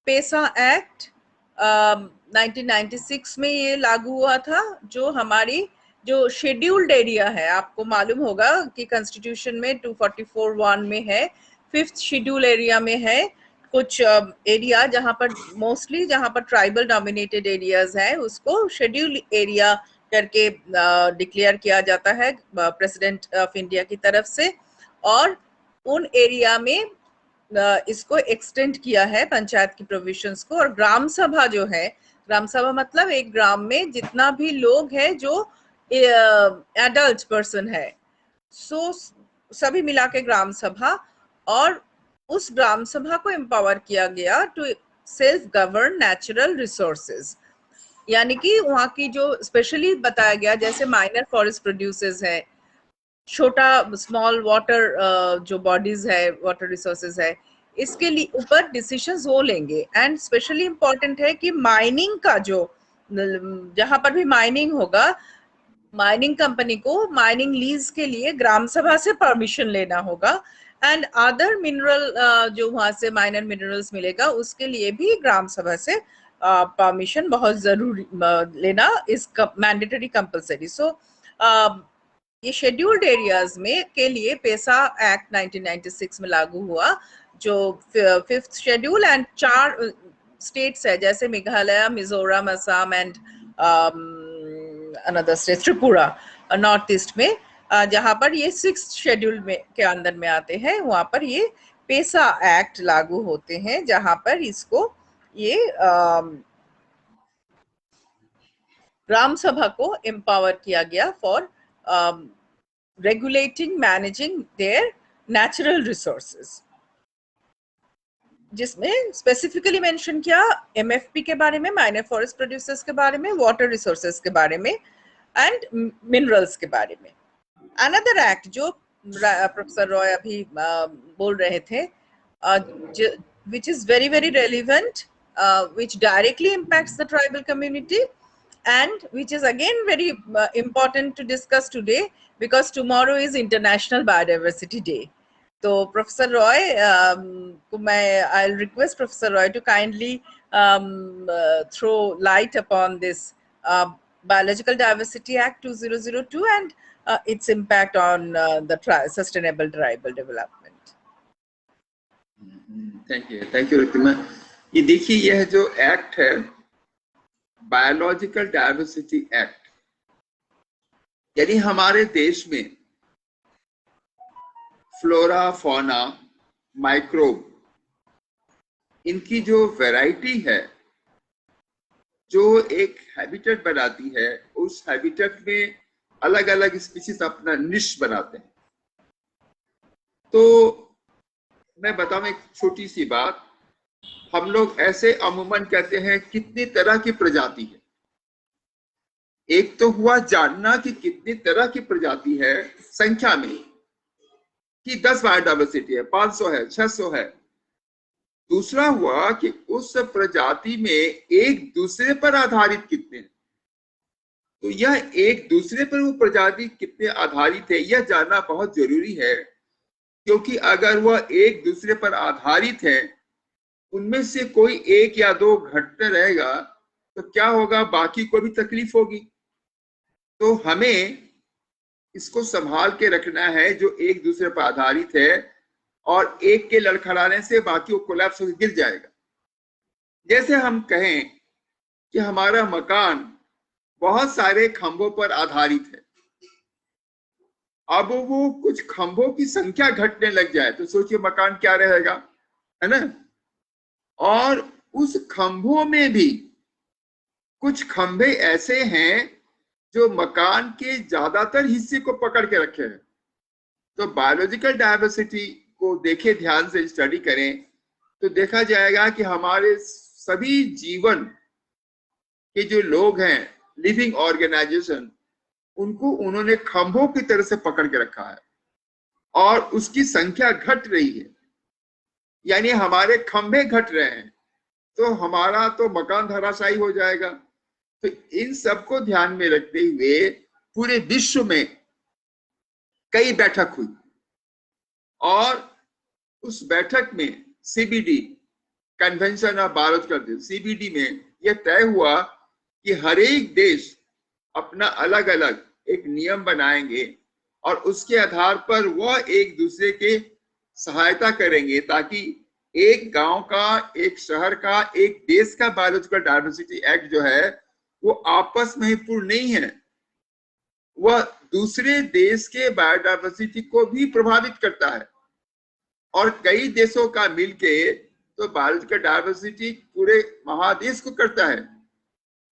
Speaker 2: पेसा एक्ट, 1996 में ये लागू हुआ था, जो हमारी जो शेड्यूल्ड एरिया है, आपको मालूम होगा कि कॉन्स्टिट्यूशन में 244(1) में है, 5th शेड्यूल एरिया में है कुछ एरिया जहां पर मोस्टली जहां पर ट्राइबल डोमिनेटेड एरियाज है, उसको शेड्यूल एरिया करके डिक्लेयर किया जाता है प्रेसिडेंट ऑफ इंडिया की तरफ से। और उन एरिया में इसको एक्सटेंड किया है पंचायत की प्रोविजंस को। और ग्राम सभा जो है, ग्राम सभा मतलब एक ग्राम में जितना भी लोग हैं जो एडल्ट पर्सन है, सो सभी मिला के ग्राम सभा, और उस ग्राम सभा को एम्पावर किया गया to self govern natural resources, यानी कि वहाँ की जो स्पेशली बताया गया, जैसे माइनर फॉरेस्ट प्रोड्यूसर्स है, छोटा स्मॉल वाटर जो बॉडीज है, वाटर रिसोर्सेज है, इसके लिए ऊपर डिसीजंस वो लेंगे। एंड स्पेशली इम्पोर्टेंट है कि माइनिंग का जो, जहां पर भी माइनिंग होगा, माइनिंग कंपनी को माइनिंग लीज के लिए ग्राम सभा से परमिशन लेना होगा। एंड अदर मिनरल जो वहां से माइनर मिनरल्स मिलेगा, उसके लिए भी ग्राम सभा से परमिशन बहुत जरूरी लेना इज मैंडेटरी कंपलसरी। सो ये शेड्यूल्ड एरियाज में के लिए पेसा एक्ट 1996 में लागू हुआ, जो 5th शेड्यूल एंड 4 स्टेट्स है, जैसे Meghalaya, Mizoram, Assam and another state Tripura north east में, जहां पर ये 6th शेड्यूल में के अंदर में आते हैं, वहां पर ये पेसा एक्ट लागू होते हैं, जहां पर इसको ये ग्राम सभा को एम्पावर किया गया for regulating, managing their natural resources, जिसमें स्पेसिफिकली मेंशन किया एमएफपी के बारे में, माइनर फॉरेस्ट प्रोड्यूसर्स के बारे में, वाटर रिसोर्सेज के बारे में एंड मिनरल्स के बारे में। अनदर एक्ट जो प्रोफेसर रॉय अभी बोल रहे थे, which is very very relevant, which directly impacts the tribal community and which is again very important to discuss today because tomorrow is International Biodiversity Day. तो professor Roy को मैं, I request professor Roy to kindly throw light upon this Biological Diversity Act 2002 and its impact on the sustainable tribal development.
Speaker 1: Thank you Ritima. ये देखिए, यह जो act है biological diversity act, यानी हमारे देश में फ्लोरा, फौना, माइक्रोब, इनकी जो वैरायटी है, जो एक हैबिटेट बनाती है, उस हैबिटेट में अलग अलग स्पीशीज अपना निश बनाते हैं। तो मैं बताऊं एक छोटी सी बात, हम लोग ऐसे अमूमन कहते हैं कितनी तरह की प्रजाति है। एक तो हुआ जानना कि कितनी तरह की प्रजाति है संख्या में, कि 10 बायोडाइवर्सिटी है, 500 है, 600 है। दूसरा हुआ कि उस प्रजाति में एक दूसरे पर आधारित कितने हैं। तो यह एक दूसरे पर वो प्रजाति कितने आधारित है, यह जानना बहुत जरूरी है, क्योंकि अगर वह एक दूसरे पर आधारित है, उनमें से कोई एक या दो घटते रहेगा तो क्या होगा, बाकी को भी तकलीफ होगी। तो हमें इसको संभाल के रखना है जो एक दूसरे पर आधारित है, और एक के लड़खड़ाने से बाकी को कोलैप्स होकर गिर जाएगा। जैसे हम कहें कि हमारा मकान बहुत सारे खंभों पर आधारित है, अब वो कुछ खंभों की संख्या घटने लग जाए तो सोचिए मकान क्या रहेगा, है ना। और उस खंभों में भी कुछ खंभे ऐसे हैं जो मकान के ज्यादातर हिस्से को पकड़ के रखे हैं। तो बायोलॉजिकल डाइवर्सिटी को देखें, ध्यान से स्टडी करें तो देखा जाएगा कि हमारे सभी जीवन के जो लोग हैं, लिविंग ऑर्गेनाइजेशन, उनको उन्होंने खंभों की तरह से पकड़ के रखा है और उसकी संख्या घट रही है, यानी हमारे खंभे घट रहे हैं तो हमारा तो मकान धराशायी हो जाएगा। तो इन सबको ध्यान में रखते हुए पूरे विश्व में कई बैठक हुई और उस बैठक में CBD, convention of biological, CBD में यह तय हुआ कि हर एक देश अपना अलग अलग एक नियम बनाएंगे और उसके आधार पर वह एक दूसरे के सहायता करेंगे, ताकि एक गांव का, एक शहर का, एक देश का बायोलॉजिकल डाइवर्सिटी एक्ट जो है वो आपस में ही पूर्ण नहीं है, वह दूसरे देश के बायोडाइवर्सिटी को भी प्रभावित करता है। और कई देशों का मिलके तो बायोलॉजिकल डाइवर्सिटी पूरे महादेश को करता है।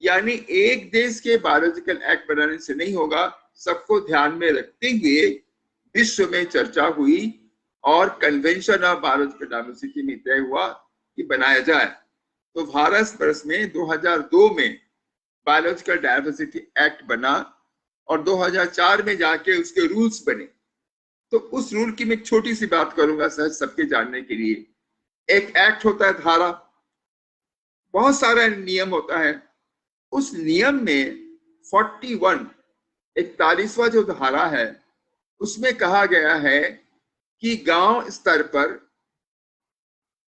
Speaker 1: यानी एक देश के बायोलॉजिकल एक्ट बनाने से नहीं होगा, सबको ध्यान में रखते हुए विश्व में चर्चा हुई और कन्वेंशन ऑफ बायोलॉजिकल डाइवर्सिटी में तय हुआ कि बनाया जाए। तो भारत वर्ष में 2002 में बायोलॉजिकल डाइवर्सिटी एक्ट बना और 2004 में जाके उसके रूल्स बने। तो उस रूल की मैं एक छोटी सी बात करूंगा सहज सबके जानने के लिए। एक एक्ट होता है धारा, बहुत सारा नियम होता है। उस नियम में 41वां जो धारा है उसमें कहा गया है कि गांव स्तर पर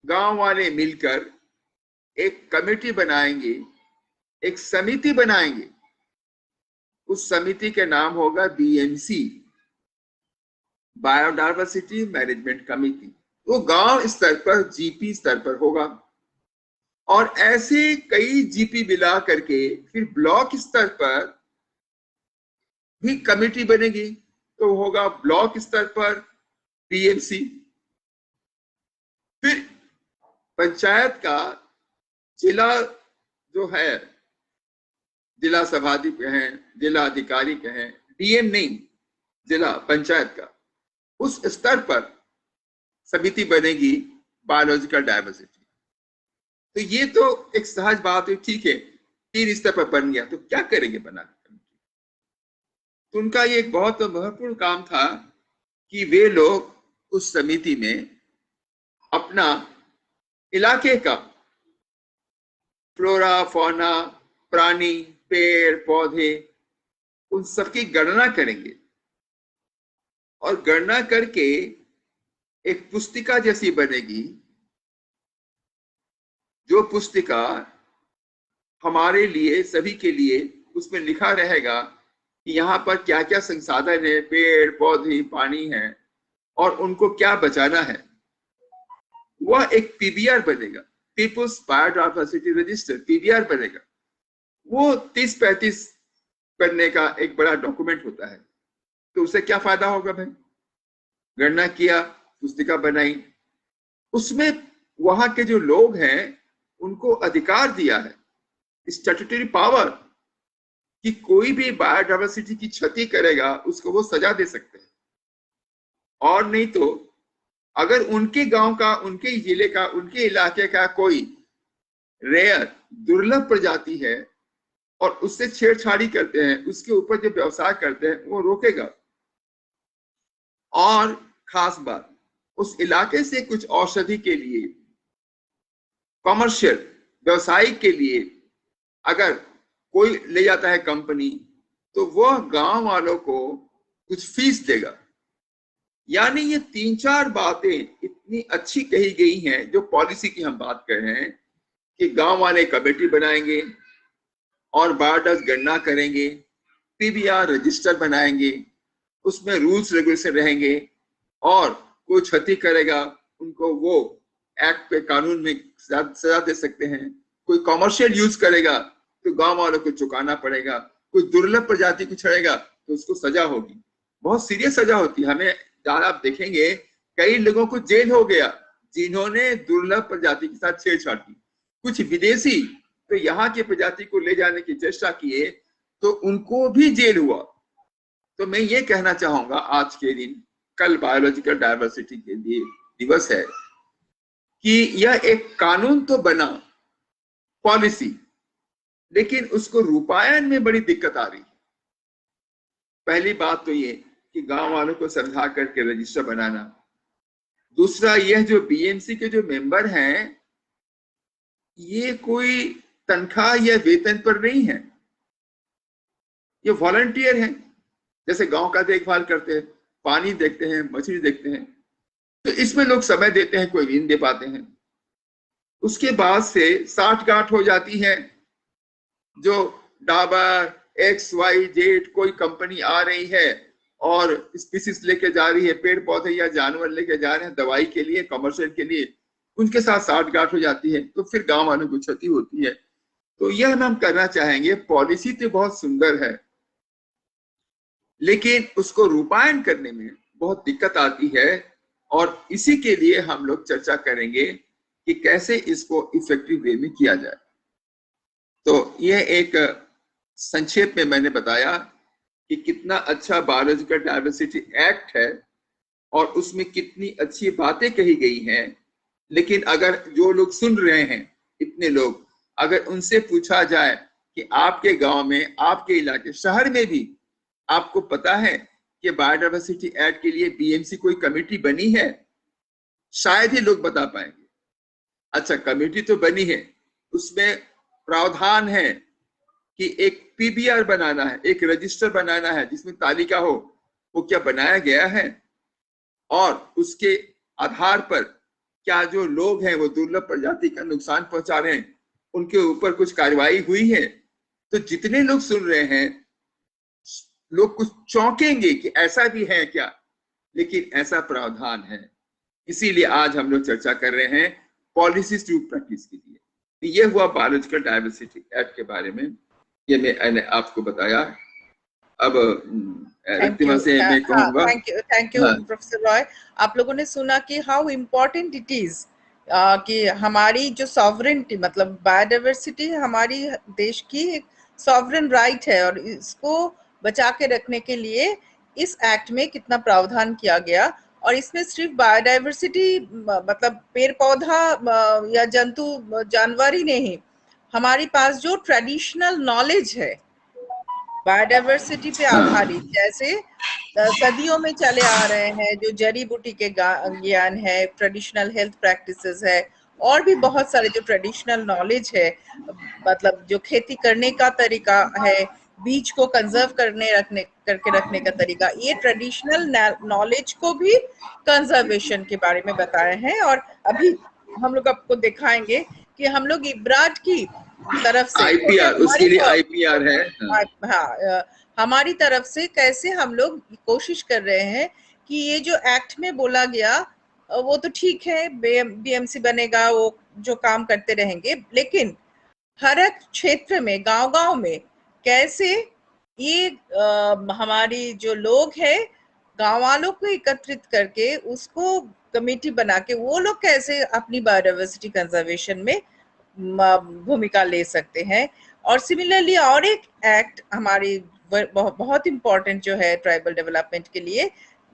Speaker 1: गांव वाले मिलकर एक कमेटी बनाएंगे, एक समिति बनाएंगे। उस समिति का नाम होगा बीएमसी, बायोडाइवर्सिटी मैनेजमेंट कमेटी। वो गांव स्तर पर, जीपी स्तर पर होगा और ऐसे कई जीपी मिला करके फिर ब्लॉक स्तर पर भी कमेटी बनेगी, तो होगा ब्लॉक स्तर पर बीएमसी। फिर पंचायत का जिला जो है, जिला सभापति कहें, जिला अधिकारी कहें, डीएम नहीं, जिला पंचायत का, उस स्तर पर समिति बनेगी बायोलॉजिकल डाइवर्सिटी। तो ये तो एक सहज बात है, ठीक है, 3 स्तर पर बन गया, तो क्या करेंगे बना कर? तो उनका ये एक बहुत महत्वपूर्ण काम था कि वे लोग उस समिति में अपना इलाके का फ्लोरा, फौना, प्राणी, पेड़ पौधे, उन सबकी गणना करेंगे और गणना करके एक पुस्तिका जैसी बनेगी जो पुस्तिका हमारे लिए, सभी के लिए, उसमें लिखा रहेगा कि यहाँ पर क्या क्या संसाधन है, पेड़ पौधे, पानी है, और उनको क्या बचाना है, वह एक पीबीआर बनेगा, पीपुल्स बायोडायवर्सिटी रजिस्टर, पीबीआर बनेगा। वो 30-35 करने का एक बड़ा डॉक्यूमेंट होता है। तो उसे क्या फायदा होगा भाई? गणना किया, पुस्तिका बनाई, उसमें वहां के जो लोग हैं उनको अधिकार दिया है, स्टैट्यूटरी पावर, कि कोई भी बायोडायवर्सिटी की क्षति करेगा उसको वो सजा दे सकते हैं। और नहीं तो अगर उनके गांव का, उनके जिले का, उनके इलाके का कोई रेयर, दुर्लभ प्रजाति है और उससे छेड़छाड़ी करते हैं, उसके ऊपर जो व्यवसाय करते हैं, वो रोकेगा। और खास बात, उस इलाके से कुछ औषधि के लिए, कमर्शियल, व्यवसायिक के लिए अगर कोई ले जाता है कंपनी, तो वह गांव वालों को कुछ फीस देगा। यानी ये 3-4 बातें इतनी अच्छी कही गई हैं, जो पॉलिसी की हम बात कर रहे हैं, कि गांव वाले कमेटी बनाएंगे और बायोडास गणना करेंगे, पीबीआर रजिस्टर बनाएंगे, उसमें रूल्स रेगुलेशन रहेंगे, और कोई क्षति करेगा उनको वो एक्ट पे, कानून में सजा दे सकते हैं। कोई कमर्शियल यूज करेगा तो गांव वालों को चुकाना पड़ेगा। कोई दुर्लभ प्रजाति को छेड़ेगा तो उसको सजा होगी, बहुत सीरियस सजा होती है। हमें आप देखेंगे कई लोगों को जेल हो गया जिन्होंने दुर्लभ प्रजाति के साथ छेड़छाड़ की। कुछ विदेशी तो यहाँ की प्रजाति को ले जाने की चेष्टा किए तो उनको भी जेल हुआ। तो मैं ये कहना चाहूंगा, आज के दिन, कल बायोलॉजिकल डायवर्सिटी के लिए दिवस है, कि यह एक कानून तो बना, पॉलिसी, लेकिन उसको रूपायन में बड़ी दिक्कत आ रही है। पहली बात तो ये कि गांव वालों को समझा करके रजिस्टर बनाना। दूसरा, यह जो बीएमसी के जो मेंबर हैं, ये कोई तनख्वाह या वेतन पर नहीं है, ये वॉलंटियर हैं। जैसे गांव का देखभाल करते हैं, पानी देखते हैं, मछली देखते हैं, तो इसमें लोग समय देते हैं, कोई नहीं दे पाते हैं। उसके बाद से 60 गांठ हो जाती है, जो डाबर, XYZ कोई कंपनी आ रही है और स्पीसीज लेके जा रही है, पेड़ पौधे या जानवर लेके जा रहे हैं दवाई के लिए, कमर्शियल के लिए, उनके साथ 60 गांठ हो जाती है, तो फिर गांव वालों को क्षति होती है। तो यह हम करना चाहेंगे। पॉलिसी तो बहुत सुंदर है, लेकिन उसको रूपायन करने में बहुत दिक्कत आती है, और इसी के लिए हम लोग चर्चा करेंगे कि कैसे इसको इफेक्टिव वे में किया जाए। तो यह एक संक्षेप में मैंने बताया कि कितना अच्छा बायोलॉजिकल डायवर्सिटी एक्ट है और उसमें कितनी अच्छी बातें कही गई हैं। लेकिन अगर जो लोग सुन रहे हैं, इतने लोग, अगर उनसे पूछा जाए कि आपके गांव में, आपके इलाके, शहर में भी आपको पता है कि बायोडायवर्सिटी एक्ट के लिए बीएमसी कोई कमेटी बनी है, शायद ही लोग बता पाएंगे। अच्छा, कमेटी तो बनी है, उसमें प्रावधान है कि एक पीबीआर बनाना है, एक रजिस्टर बनाना है जिसमें तालिका हो, वो क्या बनाया गया है, और उसके आधार पर क्या जो लोग हैं वो दुर्लभ प्रजाति का नुकसान पहुंचा रहे हैं, उनके ऊपर कुछ कार्रवाई हुई है। तो जितने लोग सुन रहे हैं, लोग कुछ चौंकेंगे कि ऐसा भी है क्या, लेकिन ऐसा प्रावधान है। इसीलिए आज हम लोग चर्चा कर रहे हैं पॉलिसीज टू प्रैक्टिस के लिए। ये हुआ बायोलॉजिकल डायवर्सिटी एक्ट के बारे में, ये मैंने आपको बताया। अब रितिमा से मैं कहूंगा।
Speaker 2: Thank you professor Roy. आप लोगों ने सुना कि हाउ इम्पोर्टेंट इट इज कि हमारी जो सॉवरेनिटी, मतलब बायोडायवर्सिटी हमारी देश की एक सॉवरेन राइट है, और इसको बचा के रखने के लिए इस एक्ट में कितना प्रावधान किया गया। और इसमें सिर्फ बायोडायवर्सिटी मतलब पेड़ पौधा या जंतु जानवर ही नहीं, हमारे पास जो ट्रेडिशनल नॉलेज है बायोडायवर्सिटी पे आधारित, जैसे सदियों में चले आ रहे हैं जो जड़ी बूटी के ज्ञान है, ट्रेडिशनल हेल्थ प्रैक्टिसेस है, और भी बहुत सारे जो ट्रेडिशनल नॉलेज है, मतलब जो खेती करने का तरीका है, बीज को कंजर्व करके रखने का तरीका, ये ट्रेडिशनल नॉलेज को भी कंजर्वेशन के बारे में बताए हैं। और अभी हम लोग आपको दिखाएंगे कि हम लोग इब्राड की तरफ से
Speaker 1: आईपीआर, उसके लिए आईपीआर है।
Speaker 2: हाँ, हमारी तरफ से कैसे हम लोग कोशिश कर रहे हैं कि ये जो एक्ट में बोला गया वो तो ठीक है, बीएमसी बनेगा, वो जो काम करते रहेंगे, लेकिन हर एक क्षेत्र में, गांव-गांव में कैसे ये हमारी जो लोग हैं, गांव वालों को एकत्रित करके उसको कमेटी बना के वो लोग कैसे अपनी बायोडाइवर्सिटी कंजर्वेशन में भूमिका ले सकते हैं। और सिमिलरली और एक एक्ट हमारी बहुत इंपॉर्टेंट जो है ट्राइबल डेवलपमेंट के लिए,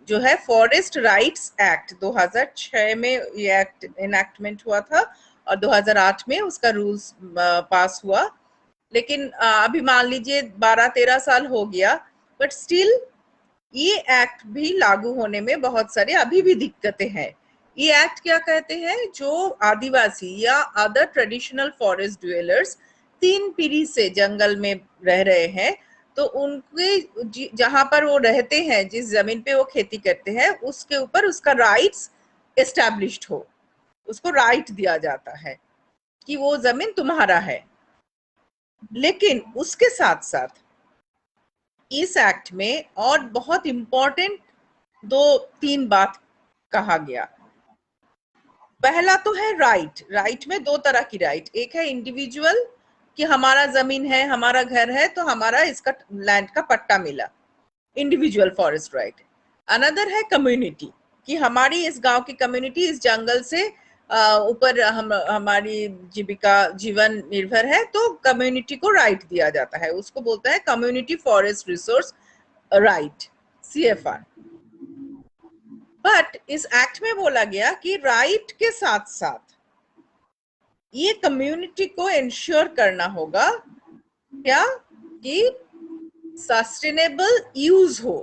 Speaker 2: जो है फॉरेस्ट राइट्स एक्ट। 2006 में ये एक्ट इनैक्टमेंट हुआ था और 2008 में उसका रूल्स पास हुआ, लेकिन अभी मान लीजिए 12-13 साल हो गया, बट स्टिल ये एक्ट भी लागू होने में बहुत सारे अभी भी दिक्कतें हैं। ये एक्ट क्या कहते हैं, जो आदिवासी या अदर ट्रेडिशनल फॉरेस्ट ड्वेलर्स 3 पीढ़ी से जंगल में रह रहे हैं, तो उनके जहां पर वो रहते हैं, जिस जमीन पे वो खेती करते हैं, उसके ऊपर उसका राइट्स एस्टैब्लिश्ड हो, उसको राइट दिया जाता है कि वो जमीन तुम्हारा है। लेकिन उसके साथ साथ इस एक्ट में और बहुत इंपॉर्टेंट 2-3 बात कहा गया। पहला तो है राइट में 2 तरह की राइट, एक है इंडिविजुअल कि हमारा जमीन है, हमारा घर है, तो हमारा इसका लैंड का पट्टा मिला, इंडिविजुअल फॉरेस्ट राइट। अनदर है कम्युनिटी कि हमारी इस गांव की कम्युनिटी इस जंगल से ऊपर हमारी जीविका जीवन निर्भर है, तो कम्युनिटी को राइट दिया जाता है, उसको बोलते हैं community forest resource right, CFR। But इस एक्ट में बोला गया कि राइट के साथ साथ ये कम्युनिटी को इंश्योर करना होगा क्या कि सस्टेनेबल यूज हो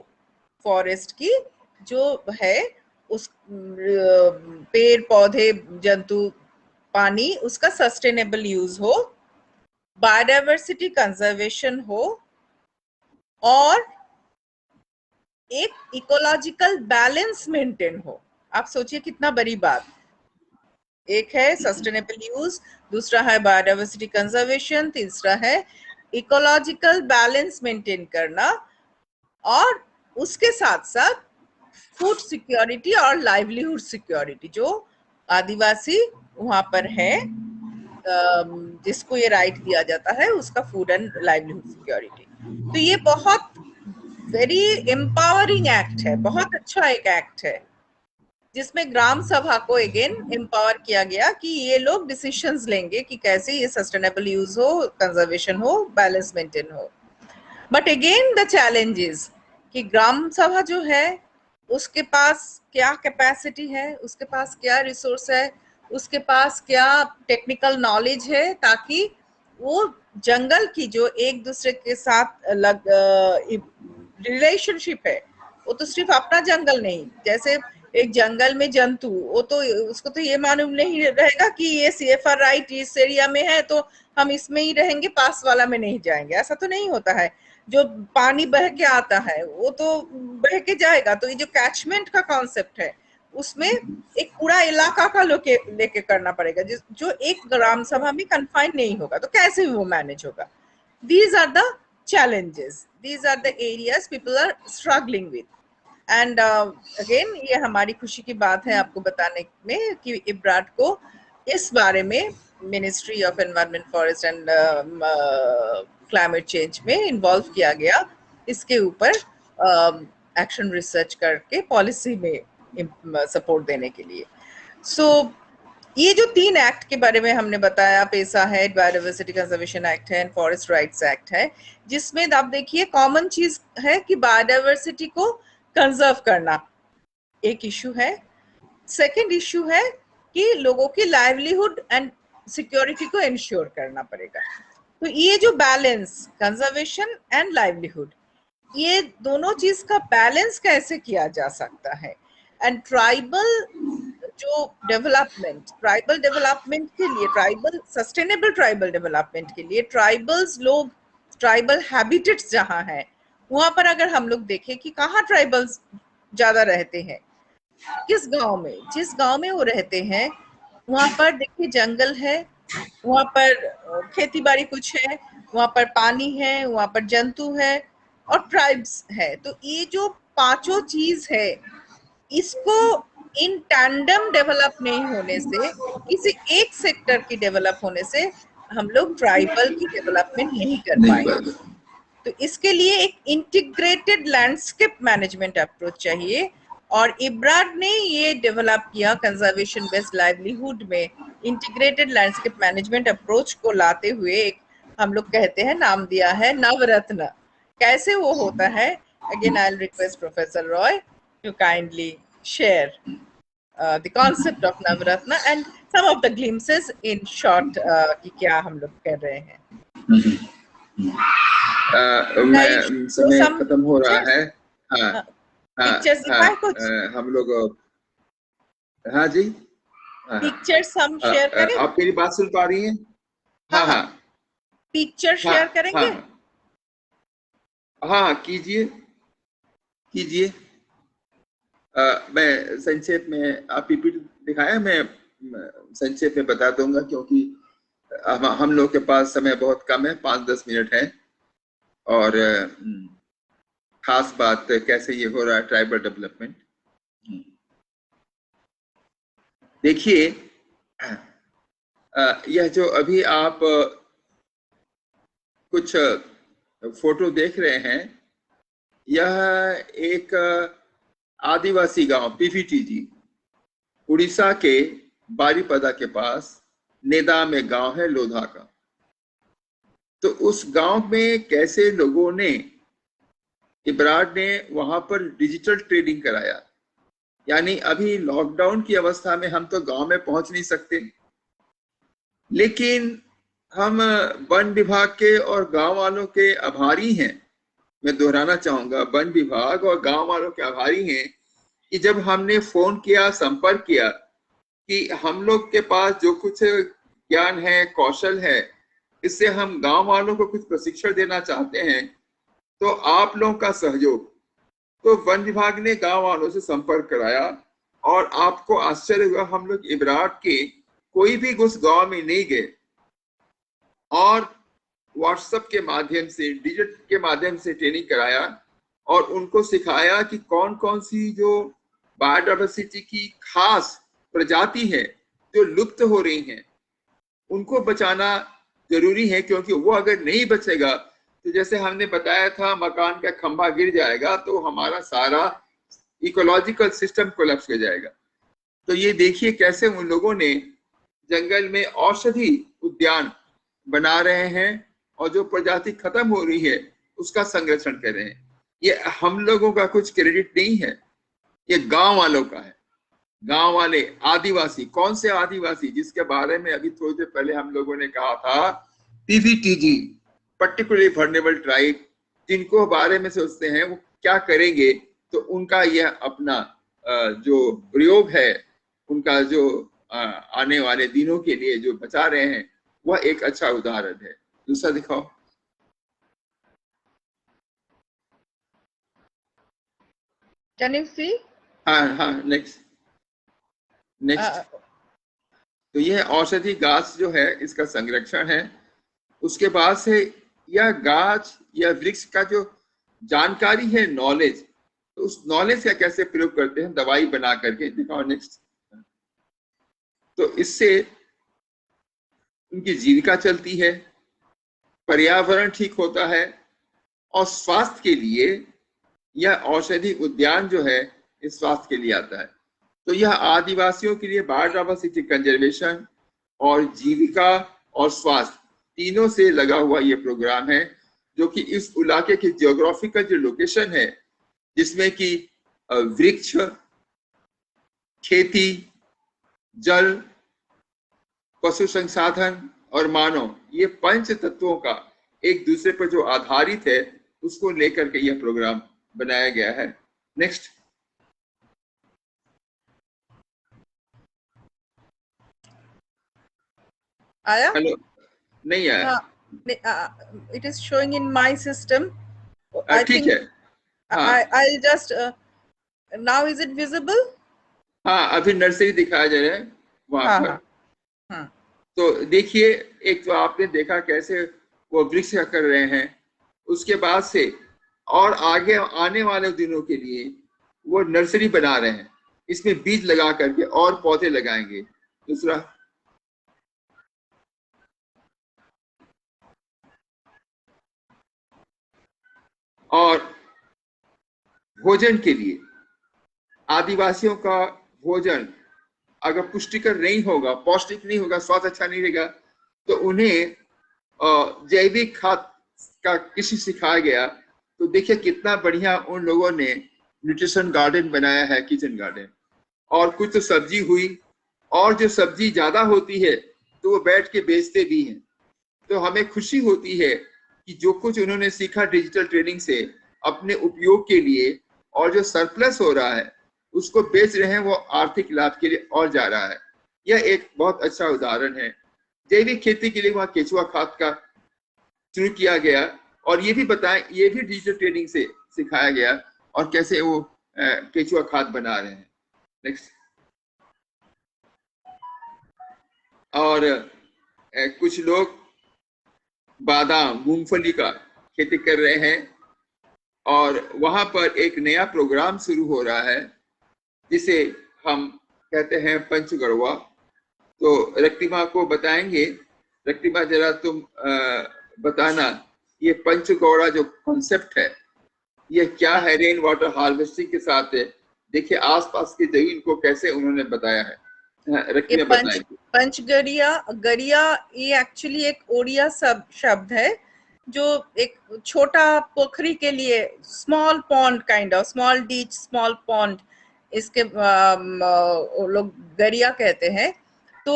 Speaker 2: फॉरेस्ट की, जो है उस पेड़ पौधे जंतु पानी, उसका सस्टेनेबल यूज हो, बायोडाइवर्सिटी कंजर्वेशन हो, और एक इकोलॉजिकल बैलेंस मेंटेन हो। आप सोचिए कितना बड़ी बात, एक है सस्टेनेबल यूज, दूसरा है बायोडाइवर्सिटी कंजर्वेशन, तीसरा है इकोलॉजिकल बैलेंस मेंटेन करना, और उसके साथ साथ फूड सिक्योरिटी और लाइवलीहुड सिक्योरिटी, जो आदिवासी वहां पर है जिसको ये राइट दिया जाता है, उसका फूड एंड लाइवलीहुड सिक्योरिटी। तो ये बहुत वेरी एम्पावरिंग एक्ट है, बहुत अच्छा एक एक्ट है, जिसमें ग्राम सभा को अगेन एम्पावर किया गया कि ये लोग डिसीजंस लेंगे कि कैसे ये सस्टेनेबल यूज हो, कंजर्वेशन हो, बैलेंस मेंटेन हो। But again the challenge is कि ग्राम सभा जो है उसके पास क्या कैपेसिटी है, उसके पास क्या रिसोर्स है, उसके पास क्या टेक्निकल नॉलेज है, ताकि वो जंगल की जो एक दूसरे के साथ रिलेशनशिप है, वो तो सिर्फ अपना जंगल नहीं, जैसे एक जंगल में जंतु, वो तो उसको तो ये मालूम नहीं रहेगा कि ये CFR राइट इस एरिया में है तो हम इसमें ही रहेंगे, पास वाला में नहीं जाएंगे, ऐसा तो नहीं होता है। जो पानी बह के आता है वो तो बह के जाएगा, तो ये जो कैचमेंट का कॉन्सेप्ट है उसमें एक पूरा इलाका का लेके करना पड़ेगा, जो एक ग्राम सभा में कन्फाइन नहीं होगा, तो कैसे वो मैनेज होगा। These are the challenges, these are the areas people are struggling with. And again ये हमारी खुशी की बात है आपको बताने में कि इब्राड को इस बारे में ministry of environment, forest and climate change में इन्वॉल्व किया गया, इसके ऊपर एक्शन रिसर्च करके पॉलिसी में सपोर्ट देने के लिए। सो ये जो 3 एक्ट के बारे में हमने बताया, पेसा है, बायोडाइवर्सिटी कंजर्वेशन एक्ट है, फॉरेस्ट राइट्स एक्ट है, जिसमें आप देखिए कॉमन चीज है कि बायोडाइवर्सिटी को कंजर्व करना एक इशू है। सेकंड इशू है कि लोगों की लाइवलीहुड एंड सिक्योरिटी को इंश्योर करना पड़ेगा। तो ये जो बैलेंस, कंजर्वेशन एंड लाइवलीहुड, ये दोनों चीज का बैलेंस कैसे किया जा सकता है, एंड ट्राइबल जो ट्राइबल डेवलपमेंट के लिए, सस्टेनेबल ट्राइबल डेवलपमेंट के लिए, ट्राइबल्स लोग, ट्राइबल हैबिटेट्स जहां है, वहां पर अगर हम लोग देखें कि कहाँ ट्राइबल्स ज्यादा रहते हैं, किस गांव में, जिस गांव में वो रहते हैं वहां पर देखिए जंगल है, वहाँ पर खेती बाड़ी कुछ है, वहाँ पर पानी है, वहाँ पर जंतु है और ट्राइब्स है। तो ये जो पांचों चीज है, इसको इन टैंडम डेवलप नहीं होने से, किसी एक सेक्टर की डेवलप होने से हम लोग ट्राइबल की डेवलपमेंट नहीं कर
Speaker 1: नहीं
Speaker 2: पाएंगे।
Speaker 1: बात।
Speaker 2: तो इसके लिए एक इंटीग्रेटेड लैंडस्केप मैनेजमेंट अप्रोच चाहिए और इब्राड ने ये डेवलप किया कंजर्वेशन बेस्ड लाइवलीहुड में। इंटीग्रेटेड लैंडस्केप मैनेजमेंट अप्रोच को लाते हुए एक हम लोग कहते हैं नाम दिया है नवरत्न। कैसे वो होता है? Again I will request professor Roy to kindly share the concept of Navratna and some of the glimpses in short कि क्या हम लोग कर रहे हैं।
Speaker 1: मैं समय खत्म हो रहा है। हाँ
Speaker 2: पिक्चर्स दिखाए कुछ?
Speaker 1: हम लोग, हाँ जी,
Speaker 2: पिक्चर्स हम शेयर करें?
Speaker 1: आप मेरी बात सुन पा रही हैं? हाँ हाँ,
Speaker 2: पिक्चर शेयर करेंगे?
Speaker 1: हाँ कीजिए कीजिए। मैं संक्षेप में, आप पीपीटी दिखाया, मैं संक्षेप में बता दूंगा क्योंकि हम लोग के पास समय बहुत कम है, 5-10 मिनट है। और खास बात कैसे ये हो रहा है ट्राइबल डेवलपमेंट। देखिए, यह जो अभी आप कुछ फोटो देख रहे हैं, यह एक आदिवासी गांव पीवीटीजी, उड़ीसा के बारीपदा के पास नेदा में गांव है लोधा का। तो उस गांव में कैसे लोगों ने, इब्राड ने वहां पर डिजिटल ट्रेडिंग कराया। यानी अभी लॉकडाउन की अवस्था में हम तो गांव में पहुंच नहीं सकते, लेकिन हम वन विभाग के और गांव वालों के आभारी हैं। मैं दोहराना चाहूंगा, वन विभाग और गांव वालों के आभारी हैं कि जब हमने फोन किया, संपर्क किया कि हम लोग के पास जो कुछ ज्ञान है, कौशल है, इससे हम गांव वालों को कुछ प्रशिक्षण देना चाहते हैं, तो आप लोगों का सहयोग। तो वन विभाग ने गांव वालों से संपर्क कराया और आपको आश्चर्य हुआ, हम लोग इब्राड के कोई भी उस गांव में नहीं गए और व्हाट्सएप के माध्यम से, डिजिटल के माध्यम से ट्रेनिंग कराया और उनको सिखाया कि कौन कौन सी जो बायोडाइवर्सिटी की खास प्रजाति है जो लुप्त हो रही हैं, उनको बचाना जरूरी है। क्योंकि वो अगर नहीं बचेगा तो जैसे हमने बताया था, मकान का खंभा गिर जाएगा तो हमारा सारा इकोलॉजिकल सिस्टम कोलैप्स हो जाएगा। तो ये देखिए कैसे उन लोगों ने जंगल में औषधि उद्यान बना रहे हैं और जो प्रजाति खत्म हो रही है उसका संरक्षण कर रहे हैं। ये हम लोगों का कुछ क्रेडिट नहीं है, ये गांव वालों का है। गांव वाले आदिवासी, कौन से आदिवासी, जिसके बारे में अभी थोड़ी देर पहले हम लोगों ने कहा था, पीवीटीजी, पर्टिकुलरली वल्नरेबल ट्राइब, जिनको बारे में सोचते हैं वो क्या करेंगे। तो उनका यह अपना जो प्रयोग है, उनका जो आने वाले दिनों के लिए जो बचा रहे हैं, वह एक अच्छा उदाहरण है। दूसरा दिखाओ।
Speaker 2: Can you see?
Speaker 1: हाँ, नेक्स्ट। तो यह औषधि गाछ जो है, इसका संरक्षण है। उसके बाद से यह गाछ या वृक्ष का जो जानकारी है, नॉलेज, तो उस नॉलेज का कैसे प्रयोग करते हैं दवाई बना करके। दिखाओ नेक्स्ट। तो इससे उनकी जीविका चलती है, पर्यावरण ठीक होता है और स्वास्थ्य के लिए यह औषधि उद्यान जो है इस स्वास्थ्य के लिए आता है। तो यह आदिवासियों के लिए बायोडाइवर्सिटी कंजर्वेशन और जीविका और स्वास्थ्य तीनों से लगा हुआ ये प्रोग्राम है, जो कि इस इलाके की जियोग्राफिकल जो लोकेशन है, जिसमें कि वृक्ष, खेती, जल, पशु संसाधन और मानव, ये पंच तत्वों का एक दूसरे पर जो आधारित है, उसको लेकर के यह प्रोग्राम बनाया गया है। नेक्स्ट।
Speaker 2: आया?
Speaker 1: हेलो, नहीं आया।
Speaker 2: It is showing in my system.
Speaker 1: ठीक है।
Speaker 2: I'll just now is it visible?
Speaker 1: हाँ, अभी नर्सरी दिखाया जा रहा है वहां पर।
Speaker 2: हाँ।
Speaker 1: तो देखिए, एक तो आपने देखा कैसे वो वृक्ष कर रहे हैं, उसके बाद से और आगे आने वाले दिनों के लिए वो नर्सरी बना रहे हैं, इसमें बीज लगा करके और पौधे लगाएंगे। दूसरा, और भोजन के लिए आदिवासियों का भोजन अगर पुष्टिकर नहीं होगा, पौष्टिक नहीं होगा, स्वाद अच्छा नहीं रहेगा, तो उन्हें जैविक खाद का कृषि सिखाया गया। तो देखिए कितना बढ़िया उन लोगों ने न्यूट्रिशन गार्डन बनाया है, किचन गार्डन। और कुछ तो सब्जी हुई, और जो सब्जी ज्यादा होती है तो वो बैठ के बेचते भी हैं। तो हमें खुशी होती है कि जो कुछ उन्होंने सीखा डिजिटल ट्रेनिंग से अपने उपयोग के लिए, और जो सरप्लस हो रहा है उसको बेच रहे हैं, वो आर्थिक लाभ के लिए और जा रहा है। यह एक बहुत अच्छा उदाहरण है। जैविक खेती के लिए वहाँ केचुआ खाद का शुरू किया गया, और ये भी बताएं, ये भी डिजिटल ट्रेनिंग से सिखाया गया, और कैसे वो केचुआ खाद बना रहे हैं। नेक्स्ट। और कुछ लोग बादाम, मूंगफली का खेती कर रहे हैं, और वहां पर एक नया प्रोग्राम शुरू हो रहा है जिसे हम कहते हैं पंचगढ़वा। तो रक्तिमा को बताएंगे। रक्तिमा, जरा तुम बताना, ये पंचगौड़ा जो कॉन्सेप्ट है ये क्या है? रेन वाटर हार्वेस्टिंग के साथ है, देखिए आसपास की जमीन को कैसे उन्होंने बताया है। रक्तिमा बताएंगे।
Speaker 2: पंचगड़िया, गरिया ये एक्चुअली एक ओडिया शब्द है जो एक छोटा पोखरी के लिए, small pond kind of, small ditch, small pond, इसके लोग गरिया कहते हैं। तो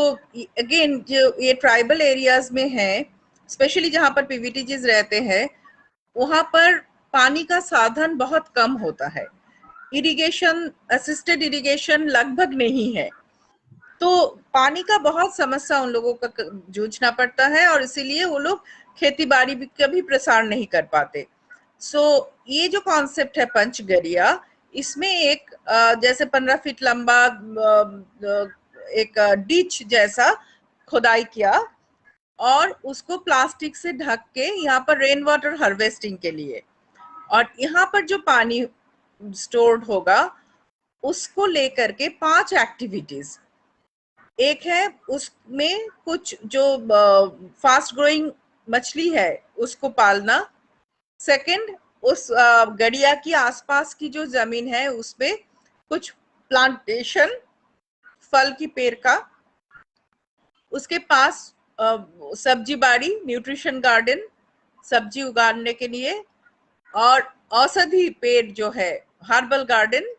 Speaker 2: अगेन जो ये ट्राइबल एरियाज में है, स्पेशली जहाँ पर पीवीटीजीज रहते हैं, वहां पर पानी का साधन बहुत कम होता है, इरिगेशन, असिस्टेड इरिगेशन लगभग नहीं है, तो पानी का बहुत समस्या उन लोगों का जूझना पड़ता है, और इसीलिए वो लोग खेती बाड़ी का भी प्रसार नहीं कर पाते। सो ये जो कॉन्सेप्ट है पंचगरिया, इसमें एक जैसे 15 फीट लंबा एक डिच जैसा खुदाई किया, और उसको प्लास्टिक से ढक के यहाँ पर रेन वाटर हार्वेस्टिंग के लिए, और यहाँ पर जो पानी स्टोर्ड होगा उसको लेकर के 5 एक्टिविटीज। एक है उसमें कुछ जो फास्ट ग्रोइंग मछली है उसको पालना। सेकंड, उस गड़िया की आसपास की जो जमीन है उसमें कुछ प्लांटेशन, फल की पेड़ का, उसके पास सब्जी बाड़ी, न्यूट्रिशन गार्डन, सब्जी उगाने के लिए, और औषधि पेड़ जो है हर्बल गार्डन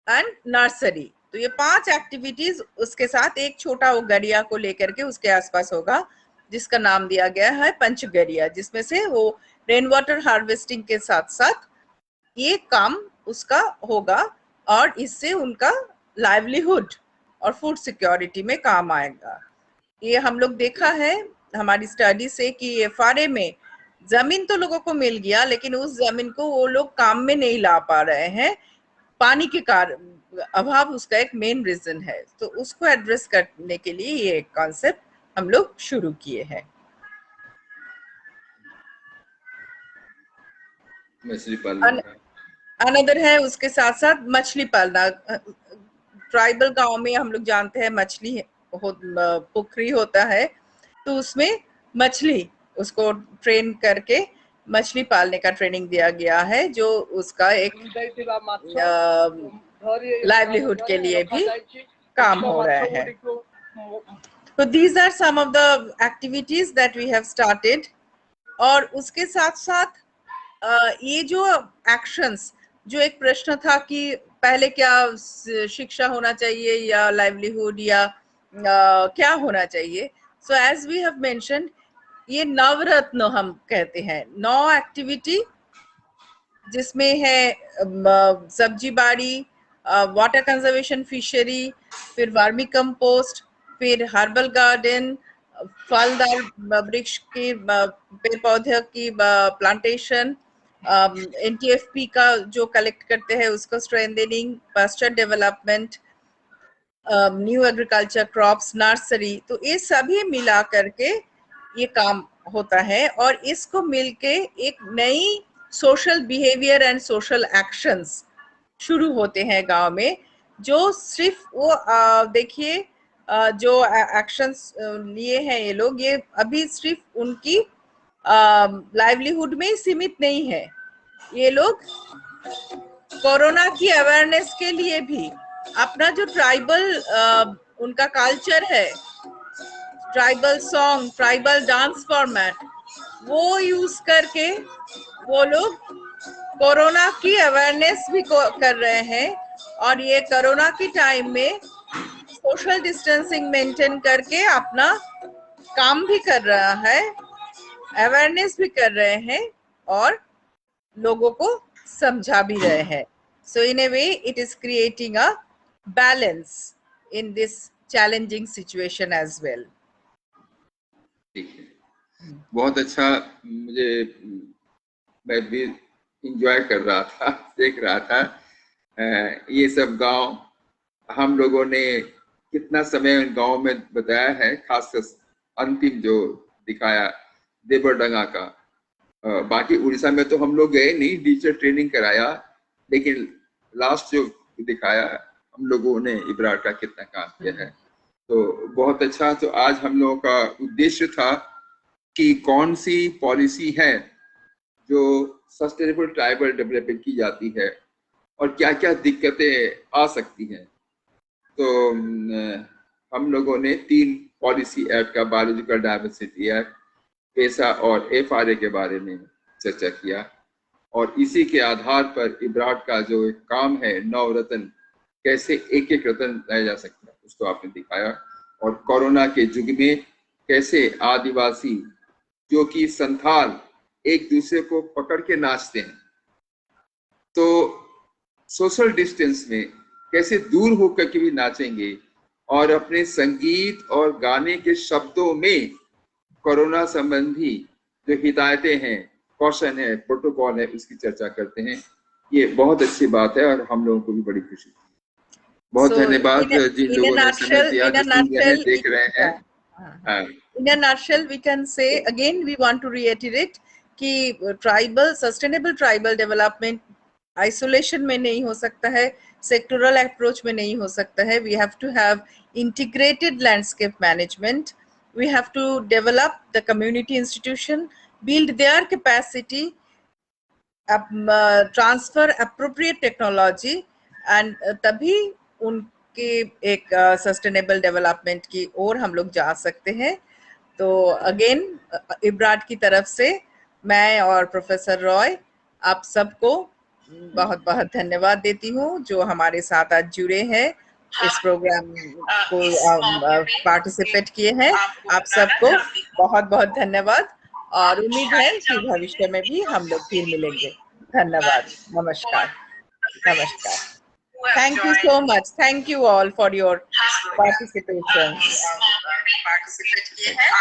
Speaker 2: एंड नर्सरी। तो ये 5 एक्टिविटीज उसके साथ एक छोटा वो गरिया को लेकर के उसके आसपास होगा, जिसका नाम दिया गया है पंचगरिया, जिसमें से वो रेन वाटर हार्वेस्टिंग के साथ साथ ये काम उसका होगा, और इससे उनका लाइवलीहुड और फूड सिक्योरिटी में काम आएगा। ये हम लोग देखा है हमारी स्टडी से कि एफआरए में जमीन तो लोगों को मिल गया, लेकिन उस जमीन को वो लोग काम में नहीं ला पा रहे हैं, पानी के कारण अभाव उसका एक मेन रीजन है। तो उसको एड्रेस करने के लिए ये कॉन्सेप्ट हम लोग शुरू किए हैं।
Speaker 1: मछली पालना
Speaker 2: अनदर है उसके साथ साथ मछली पालना। ट्राइबल गांव में हम लोग जानते हैं मछली पोखरी होता है, तो उसमें मछली उसको ट्रेन करके मछली पालने का ट्रेनिंग दिया गया है, जो उसका एक लाइवलीहुड के लिए भी काम हो रहा है। तो these are some of the activities that we have started. और उसके साथ साथ ये जो एक्शंस, जो एक प्रश्न था कि पहले क्या शिक्षा होना चाहिए या लाइवलीहुड या क्या होना चाहिए, so as we have mentioned, ये नवरत्न हम कहते हैं, 9 एक्टिविटी, जिसमें है सब्जी बाड़ी, वाटर कंजर्वेशन, फिशरी, फिर वर्मी कंपोस्ट, फिर हर्बल गार्डन, फलदार वृक्ष की पेड़ पौधे की प्लांटेशन, एनटीएफपी का जो कलेक्ट करते हैं उसको strengthening, pasture development, new agriculture crops, nursery, तो ये सभी मिला करके ये काम होता है और इसको मिलके एक नई social behaviour and social actions शुरू होते हैं गांव में, जो सिर्फ वो देखिए जो एक्शंस लिए हैं ये लोग, ये अभी सिर्फ उनकी लाइवलीहुड में ही सीमित नहीं है। ये लोग कोरोना की अवेयरनेस के लिए भी अपना जो ट्राइबल उनका कल्चर है, tribal song, tribal dance format, वो यूज करके वो लोग कोरोना की अवेयरनेस भी कर रहे हैं। और ये कोरोना के टाइम में सोशल डिस्टेंसिंग मेंटेन करके अपना काम भी कर रहा है, अवेयरनेस भी कर रहे हैं और लोगों को समझा भी रहे हैं। So in a way it is creating a balance in this challenging situation as well.
Speaker 1: ठीक है, बहुत अच्छा। मुझे, मैं भी इंजॉय कर रहा था, देख रहा था ये सब गांव। हम लोगों ने कितना समय गांव में बताया है, खासकर अंतिम जो दिखाया देवरडंगा का। बाकी उड़ीसा में तो हम लोग गए नहीं, टीचर ट्रेनिंग कराया, लेकिन लास्ट जो दिखाया हम लोगों ने इब्रार का कितना काम किया है, तो बहुत अच्छा। तो आज हम लोगों का उद्देश्य था कि कौन सी पॉलिसी है जो सस्टेनेबल ट्राइबल डेवलपमेंट की जाती है और क्या क्या दिक्कतें आ सकती हैं। तो हम लोगों ने 3 पॉलिसी एक्ट का, बायोलॉजिकल डाइवर्सिटी एक्ट, पेसा और FRA के बारे में चर्चा किया और इसी के आधार पर इब्राड का जो एक काम है 9 रत्न, कैसे एक एक रत्न लाया जा सकता है, उसको आपने दिखाया। और कोरोना के युग में कैसे आदिवासी जो कि संथाल एक दूसरे को पकड़ के नाचते हैं, तो सोशल डिस्टेंस में कैसे दूर होकर के भी नाचेंगे और अपने संगीत और गाने के शब्दों में कोरोना संबंधी जो हिदायतें हैं, कौशन है, प्रोटोकॉल है, उसकी चर्चा करते हैं। ये बहुत अच्छी बात है और हम लोगों को भी बड़ी खुशी। बहुत धन्यवाद जिन लोगों ने समय दिया, जो सुन रहे हैं, देख रहे हैं।
Speaker 2: In a nutshell, we can say again, we want to reiterate कि tribal, sustainable tribal development isolation में नहीं हो सकता है, सेक्टोरल अप्रोच में नहीं हो सकता है। We have to have integrated landscape management, we have to develop the community institution, build their capacity, transfer appropriate technology and तभी उनके एक सस्टेनेबल डेवलपमेंट की ओर हम लोग जा सकते हैं। तो अगेन इब्राड की तरफ से मैं और प्रोफेसर रॉय आप सबको बहुत बहुत धन्यवाद देती हूँ जो हमारे साथ आज जुड़े हैं, इस प्रोग्राम को पार्टिसिपेट किए हैं। आप सबको बहुत बहुत धन्यवाद और उम्मीद है कि भविष्य में भी हम लोग फिर मिलेंगे। धन्यवाद, नमस्कार, नमस्कार। Thank you so much. Thank you all for your participation.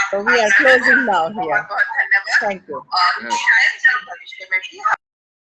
Speaker 2: So we are closing now here. Thank you.